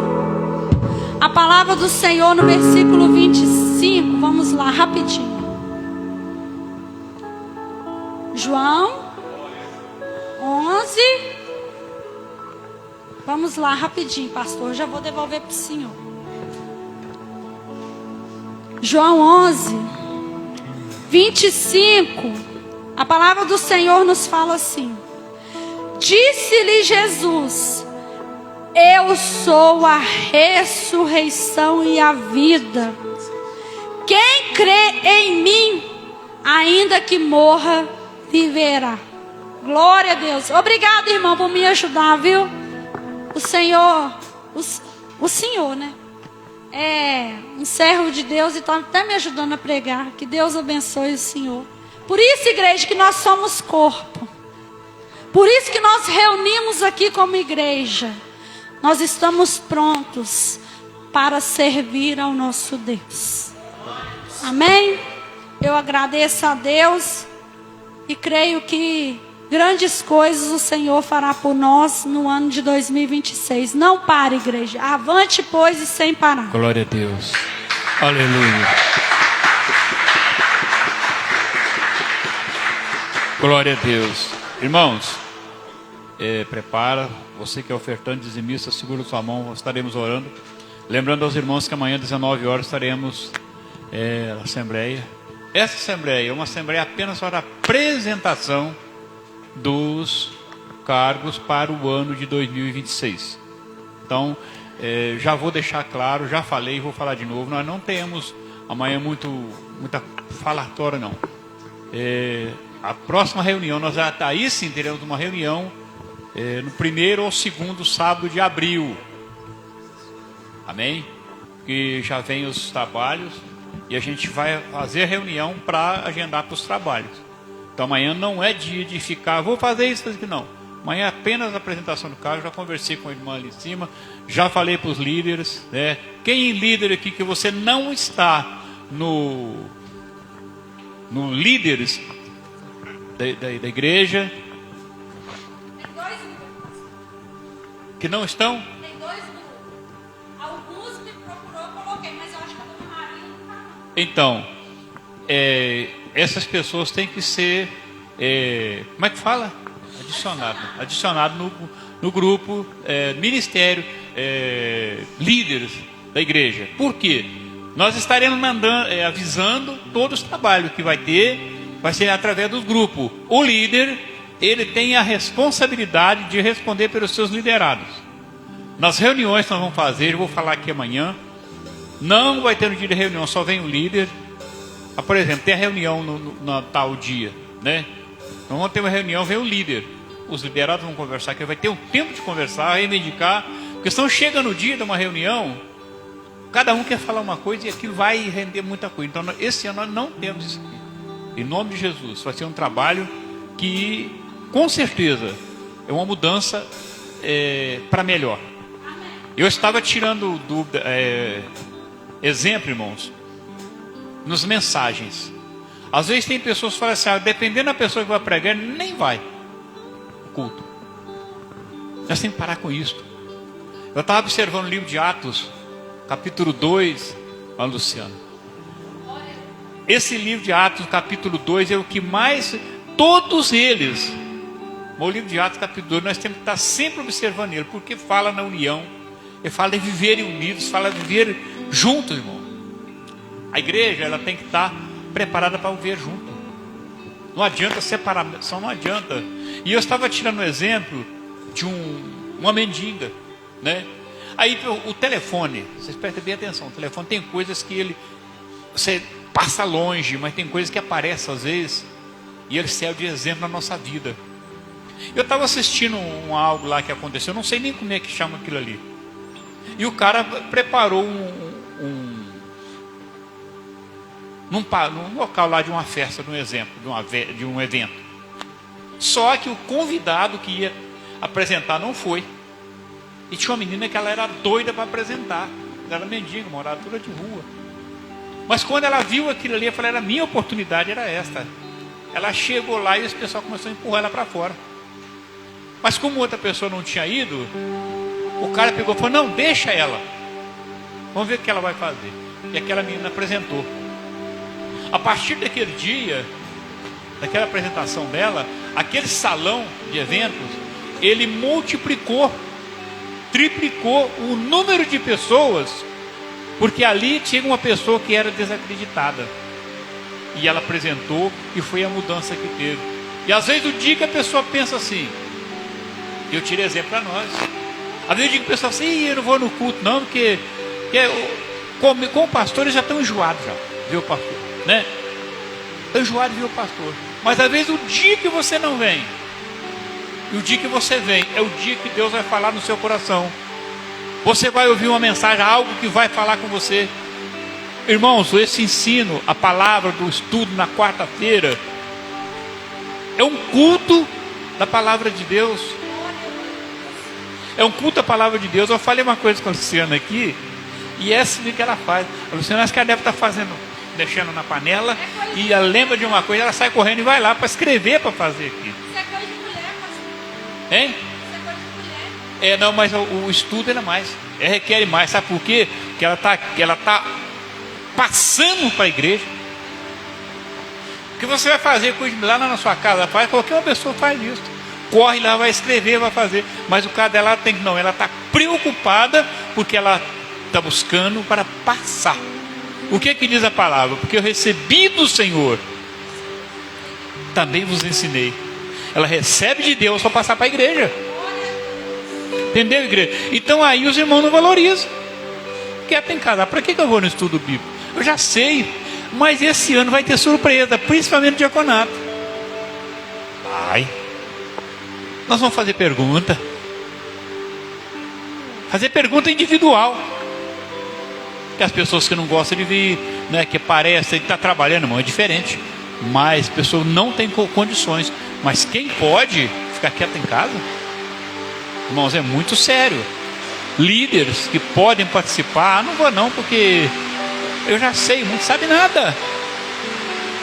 A palavra do Senhor no versículo 25. Vamos lá, rapidinho. João 11. Vamos lá, rapidinho, pastor. Já vou devolver para o senhor. João 11, 25. A palavra do Senhor nos fala assim: disse-lhe Jesus: eu sou a ressurreição e a vida. Quem crê em mim, ainda que morra, viverá. Glória a Deus. Obrigado, irmão, por me ajudar, viu? O Senhor, o Senhor, né? É um servo de Deus e está até me ajudando a pregar. Que Deus abençoe o Senhor. Por isso, igreja, que nós somos corpo. Por isso que nós reunimos aqui como igreja. Nós estamos prontos para servir ao nosso Deus. Amém? Eu agradeço a Deus e creio que grandes coisas o Senhor fará por nós no ano de 2026. Não pare, igreja. Avante, pois, e sem parar. Glória a Deus. Aleluia. Glória a Deus. Irmãos, prepara. Você que é ofertante, dizimista, segura sua mão. Estaremos orando. Lembrando aos irmãos que amanhã, às 19 horas, estaremos na Assembleia. Essa Assembleia é uma Assembleia apenas para apresentação dos cargos para o ano de 2026. Então, já vou deixar claro, já falei, vou falar de novo. Nós não temos amanhã muita falatória, não. A próxima reunião, aí sim teremos uma reunião no 1º ou 2º sábado de abril. Amém? Que já vem os trabalhos e a gente vai fazer a reunião para agendar para os trabalhos. Então amanhã não é dia de ficar, vou fazer isso, aqui não. Amanhã é apenas a apresentação do cargo. Já conversei com a irmã ali em cima, já falei para os líderes, né? Quem é líder aqui que você não está no líderes da igreja, que não estão? Tem 2 grupos. Alguns me procurou, eu coloquei, mas eu acho que a dona Maria não está. Então, essas pessoas têm que ser, como é que fala? Adicionado no grupo, ministério, líderes da igreja. Por quê? Nós estaremos avisando todos os trabalhos que vai ser através dos grupos. O líder, ele tem a responsabilidade de responder pelos seus liderados. Nas reuniões que nós vamos fazer, eu vou falar aqui amanhã, não vai ter no dia de reunião, só vem o líder. Por exemplo, tem a reunião no tal dia, né? Então vamos ter uma reunião, vem o líder. Os liderados vão conversar, que vai ter um tempo de conversar, reivindicar, porque senão chega no dia de uma reunião, cada um quer falar uma coisa e aquilo vai render muita coisa. Então esse ano nós não temos isso aqui. Em nome de Jesus, vai ser um trabalho que, com certeza, é uma mudança para melhor. Eu estava tirando dúvida, exemplo, irmãos, nas mensagens. Às vezes tem pessoas que falam assim, dependendo da pessoa que vai pregar, ele nem vai ao culto. Nós temos que parar com isso. Eu estava observando o livro de Atos, capítulo 2, olha, Luciano. Esse livro de Atos, capítulo 2, é o que mais, todos eles, o livro de Atos, capítulo 2, nós temos que estar sempre observando ele, porque fala na união, ele fala de viverem unidos, fala de viver juntos, irmão. A igreja, ela tem que estar preparada para viver junto. Não adianta separar, só não adianta. E eu estava tirando um exemplo de uma mendiga, né? Aí o telefone, vocês prestem bem atenção, o telefone tem coisas que você passa longe, mas tem coisas que aparecem às vezes, e ele serve de exemplo na nossa vida. Eu estava assistindo algo lá que aconteceu, eu não sei nem como é que chama aquilo ali. E o cara preparou num local lá de uma festa, de um exemplo, de um evento. Só que o convidado que ia apresentar não foi. E tinha uma menina que ela era doida para apresentar. Ela era mendiga, moradora de rua. Mas quando ela viu aquilo ali, eu falei, era a minha oportunidade, era esta. Ela chegou lá e esse pessoal começou a empurrar ela para fora. Mas como outra pessoa não tinha ido, o cara pegou e falou, não, deixa ela. Vamos ver o que ela vai fazer. E aquela menina apresentou. A partir daquele dia, daquela apresentação dela, aquele salão de eventos, ele multiplicou, triplicou o número de pessoas, porque ali tinha uma pessoa que era desacreditada. E ela apresentou e foi a mudança que teve. E às vezes o dia que a pessoa pensa assim, eu tiro exemplo para nós. Às vezes o dia que a pessoa fala assim, eu não vou no culto não, porque com o pastor eles já estão enjoados já, viu o pastor, né? Estão enjoados de ver o pastor. Mas às vezes o dia que você não vem, e o dia que você vem, é o dia que Deus vai falar no seu coração. Você vai ouvir uma mensagem, algo que vai falar com você. Irmãos, esse ensino, a palavra do estudo na quarta-feira, é um culto da palavra de Deus. É um culto da palavra de Deus. Eu falei uma coisa com a Luciana aqui, e essa é o que ela faz. A Luciana, acho que ela deve estar fazendo, mexendo na panela, e ela lembra de uma coisa, ela sai correndo e vai lá para escrever, para fazer aqui. Isso é coisa de mulher, pastor. Hein? Isso é coisa de mulher. Não, mas o estudo é mais, requer mais. Sabe por quê? Porque ela tá passando para a igreja. O que você vai fazer lá na sua casa, faz, qualquer uma pessoa faz isso. Corre lá, vai escrever, vai fazer. Mas o caso dela ela está preocupada porque ela está buscando para passar. O que diz a palavra? Porque eu recebi do Senhor, também vos ensinei. Ela recebe de Deus para passar para a igreja. Entendeu, igreja? Então aí os irmãos não valorizam. Quer tem casar, para que eu vou no estudo bíblico? Eu já sei, mas esse ano vai ter surpresa, principalmente no diaconato. Nós vamos fazer pergunta. Fazer pergunta individual. Que as pessoas que não gostam de vir, né, que parecem que está trabalhando, irmão, é diferente. Mas a pessoa não tem condições. Mas quem pode ficar quieto em casa, irmãos, é muito sério. Líderes que podem participar, não vou não, porque eu já sei, não sabe nada.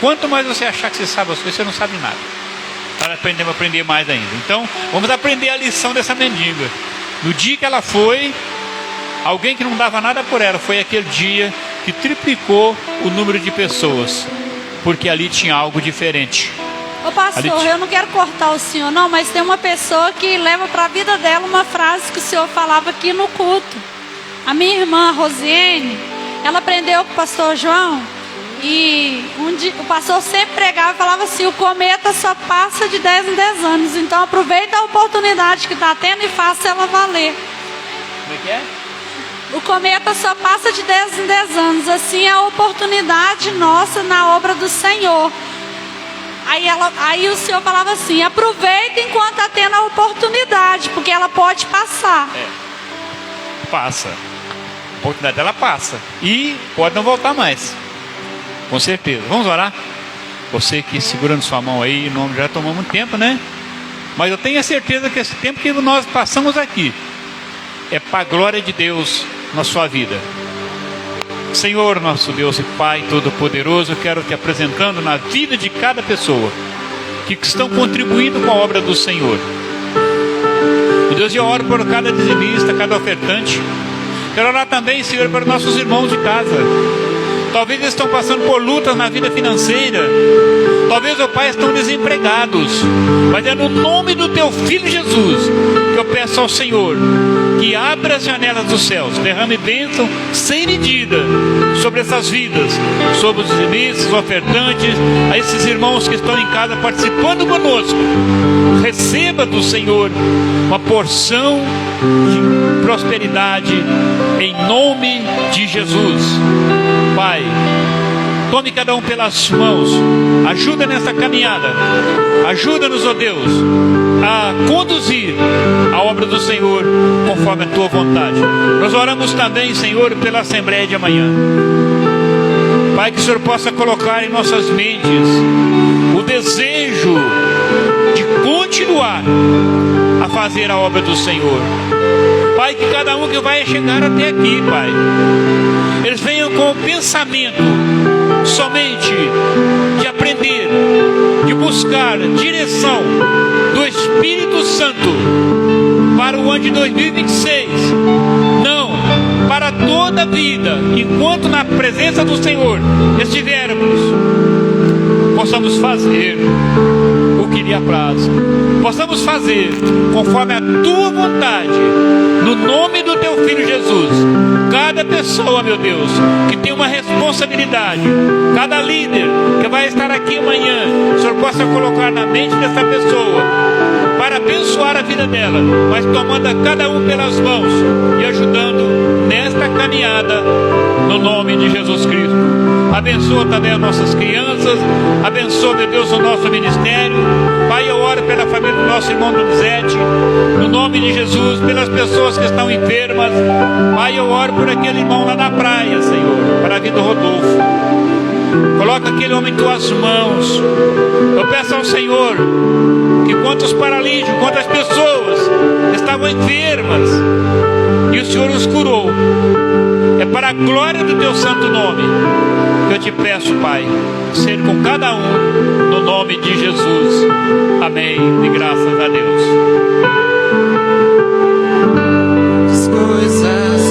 Quanto mais você achar que você sabe as coisas, você não sabe nada. Para aprender mais ainda. Então, vamos aprender a lição dessa mendiga. No dia que ela foi, alguém que não dava nada por ela, foi aquele dia que triplicou o número de pessoas, porque ali tinha algo diferente. Ô pastor, eu não quero cortar o senhor não, mas tem uma pessoa que leva para a vida dela uma frase que o senhor falava aqui no culto. A minha irmã Rosiane, ela aprendeu com o pastor João, e um dia, o pastor sempre pregava e falava assim, o cometa só passa de 10 em 10 anos, então aproveita a oportunidade que está tendo e faça ela valer. Como é que é? O cometa só passa de 10 em 10 anos, assim é a oportunidade nossa na obra do Senhor. Aí o senhor falava assim, aproveita enquanto está tendo a oportunidade, porque ela pode passar. Passa. A oportunidade dela passa. E pode não voltar mais. Com certeza. Vamos orar? Você que segurando sua mão aí, já tomou muito tempo, né? Mas eu tenho a certeza que esse tempo que nós passamos aqui é para a glória de Deus na sua vida. Senhor, nosso Deus e Pai Todo-Poderoso, eu quero te apresentando na vida de cada pessoa que estão contribuindo com a obra do Senhor. Meu Deus, eu oro por cada dizimista, cada ofertante. Quero orar também, Senhor, para nossos irmãos de casa. Talvez eles estão passando por lutas na vida financeira. Talvez, ó Pai, estão desempregados. Mas é no nome do Teu Filho Jesus que eu peço ao Senhor que abra as janelas dos céus, derrame bênção sem medida sobre essas vidas, sobre os dizimistas, os ofertantes, a esses irmãos que estão em casa participando conosco. Receba do Senhor uma porção de prosperidade em nome de Jesus. Pai, tome cada um pelas mãos, ajuda nessa caminhada, ajuda-nos, ó Deus, a conduzir a obra do Senhor conforme a Tua vontade. Nós oramos também, Senhor, pela Assembleia de amanhã. Pai, que o Senhor possa colocar em nossas mentes o desejo de continuar a fazer a obra do Senhor. Pai, que cada um que vai chegar até aqui, Pai, eles venham com o pensamento somente de aprender, de buscar direção do Espírito Santo para o ano de 2026. Não, para toda a vida, enquanto na presença do Senhor estivermos, possamos fazer o que lhe apraz, possamos fazer conforme a Tua vontade, no nome do do teu Filho Jesus. Cada pessoa, meu Deus, que tem uma responsabilidade, cada líder que vai estar aqui amanhã, o Senhor possa colocar na mente dessa pessoa, para abençoar a vida dela, mas tomando a cada um pelas mãos e ajudando nesta caminhada, no nome de Jesus Cristo. Abençoa também as nossas crianças, abençoa, meu Deus, o nosso ministério. Pai, eu oro pela família do nosso irmão Donizete, no nome de Jesus, pelas pessoas que estão enfermas. Pai, eu oro por aquele irmão lá na praia, Senhor, para a vida do Rodolfo. Coloca aquele homem em tuas mãos. Eu peço ao Senhor que quantos paralíticos, quantas pessoas estavam enfermas, e o Senhor os curou, é para a glória do teu santo nome que eu te peço, Pai, ser com cada um, no nome de Jesus. Amém. E graças a Deus. As coisas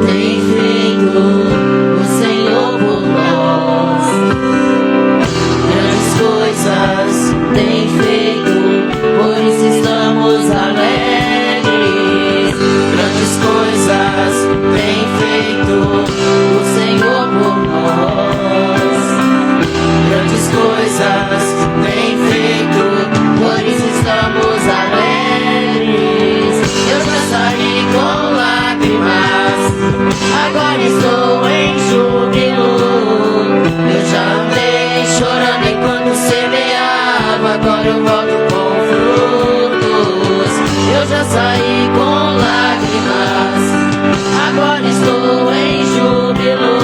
tem feito o Senhor por nós. Grandes coisas tem feito, por isso estamos alegres. Grandes coisas tem feito o Senhor por nós. Grandes coisas tem feito, por isso estamos alegres. Eu já saí com lágrimas, agora estou em júbilo. Eu já andei chorando enquanto semeava, agora eu volto com frutos. Eu já saí com lágrimas, agora estou em júbilo.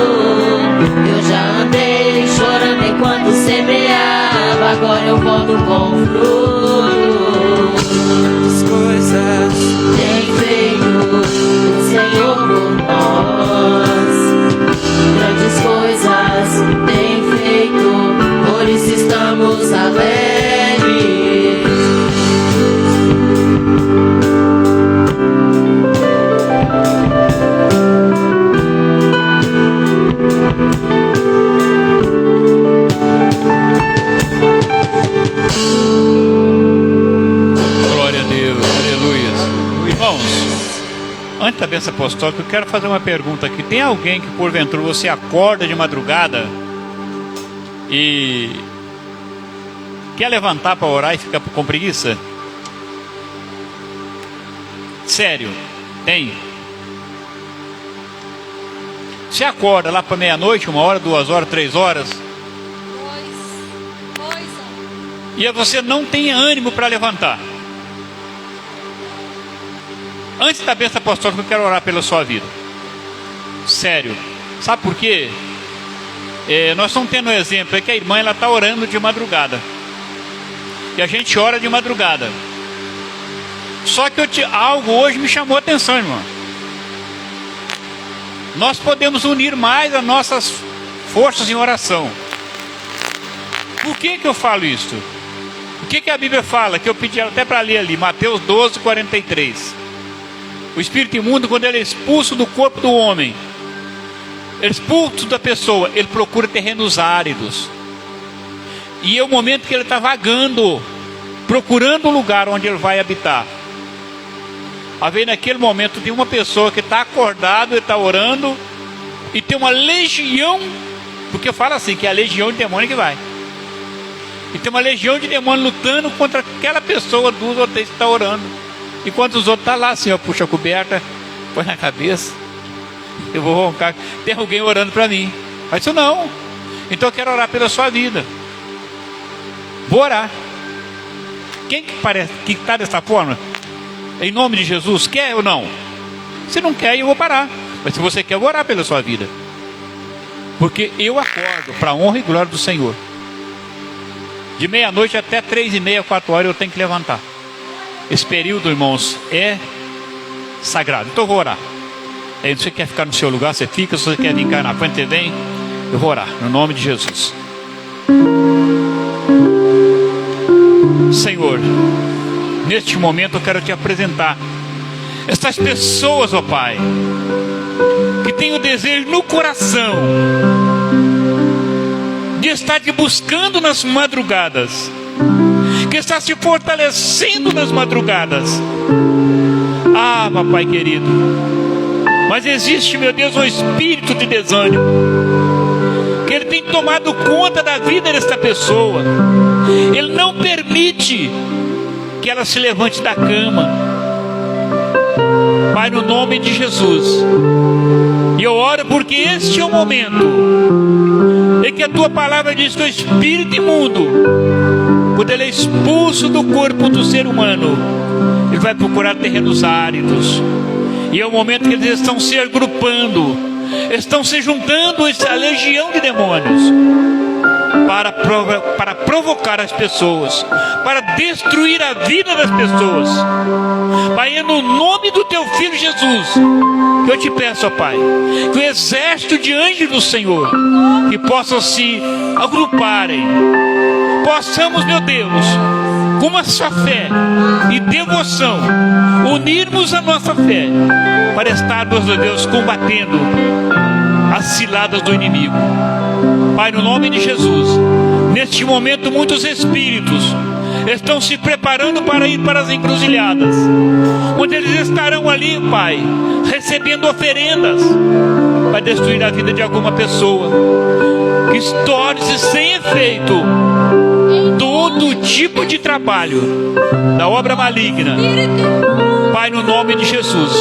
Eu já andei chorando enquanto semeava, agora eu volto com frutos. As coisas tem feito o Senhor por nós. Grandes coisas tem feito, por isso estamos alegres. Glória a Deus, aleluia. Irmãos, antes da bênção apostólica, eu quero fazer uma pergunta aqui. Tem alguém que porventura você acorda de madrugada e quer levantar para orar e fica com preguiça? Sério, tem? Você acorda lá para meia-noite, 1 hora, 2 horas, 3 horas, e você não tem ânimo para levantar. Antes da bênção apostólica, eu quero orar pela sua vida. Sério. Sabe por quê? Nós estamos tendo um exemplo, é que a irmã está orando de madrugada. E a gente ora de madrugada. Só que algo hoje me chamou a atenção, irmão. Nós podemos unir mais as nossas forças em oração. Por que eu falo isso? O que a Bíblia fala? Que eu pedi até para ler ali, Mateus 12, 43. O espírito imundo, quando ele é expulso do corpo do homem, expulso da pessoa, ele procura terrenos áridos. E é o momento que ele está vagando, procurando um lugar onde ele vai habitar. Aí naquele momento tem uma pessoa que está acordado, ele está orando, e tem uma legião, porque fala assim, que é a legião de demônio que vai. E tem uma legião de demônio lutando contra aquela pessoa, 2 ou 3 que está orando. Enquanto os outros estão lá assim, ó, puxa a coberta, põe na cabeça, eu vou roncar, tem alguém orando para mim. Mas isso não. Então eu quero orar pela sua vida. Vou orar. Quem que parece que está dessa forma? Em nome de Jesus, quer ou não? Se não quer, eu vou parar. Mas se você quer, eu vou orar pela sua vida. Porque eu acordo para a honra e glória do Senhor. De meia-noite até 3h30, 4 horas eu tenho que levantar. Esse período, irmãos, é sagrado. Então eu vou orar. Aí, se você quer ficar no seu lugar, você fica. Se você quer vir cá na frente, você vem. Eu vou orar, no nome de Jesus. Senhor, neste momento eu quero te apresentar essas pessoas, ó Pai, que têm o desejo no coração de estar te buscando nas madrugadas, que está se fortalecendo nas madrugadas. Ah, papai querido, Mas existe, meu Deus, um espírito de desânimo, que ele tem tomado conta da vida desta pessoa. Ele não permite que ela se levante da cama. Pai, no nome de Jesus, e eu oro porque este é o momento em que a tua palavra diz que o espírito imundo, quando ele é expulso do corpo do ser humano, ele vai procurar terrenos áridos. E é o momento que eles estão se agrupando, estão se juntando essa legião de demônios para provocar as pessoas, para destruir a vida das pessoas. Pai, é no nome do teu Filho Jesus que eu te peço, ó Pai, que o exército de anjos do Senhor, que possam se agruparem, possamos, meu Deus, com uma só fé e devoção, unirmos a nossa fé para estarmos, meu Deus, combatendo as ciladas do inimigo. Pai, no nome de Jesus, neste momento muitos espíritos estão se preparando para ir para as encruzilhadas, onde eles estarão ali, Pai, recebendo oferendas para destruir a vida de alguma pessoa, que torne-se sem efeito todo tipo de trabalho da obra maligna. Pai, no nome de Jesus,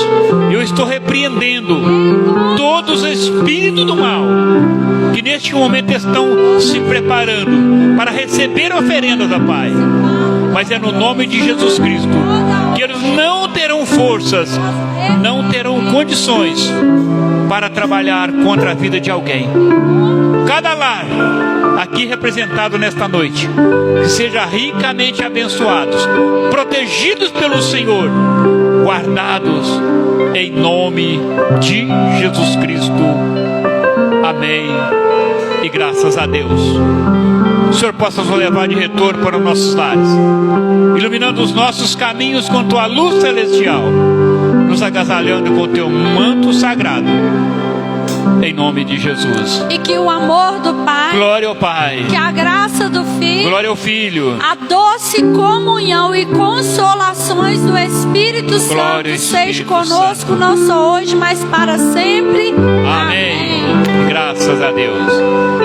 eu estou repreendendo todos os espíritos do mal que neste momento estão se preparando para receber oferendas da Pai. Mas é no nome de Jesus Cristo que eles não terão forças, não terão condições para trabalhar contra a vida de alguém. Cada lar aqui representado nesta noite, que seja ricamente abençoados, protegidos pelo Senhor, guardados em nome de Jesus Cristo. Amém. E graças a Deus. O Senhor possa nos levar de retorno para os nossos lares, iluminando os nossos caminhos com tua luz celestial, nos agasalhando com o teu manto sagrado, em nome de Jesus. E que o amor do Pai, glória ao Pai, que a graça do Filho, glória ao Filho, a doce comunhão e consolações do Espírito glória Santo seja Espírito conosco, Santo, não só hoje, mas para sempre. Amém. Graças a Deus.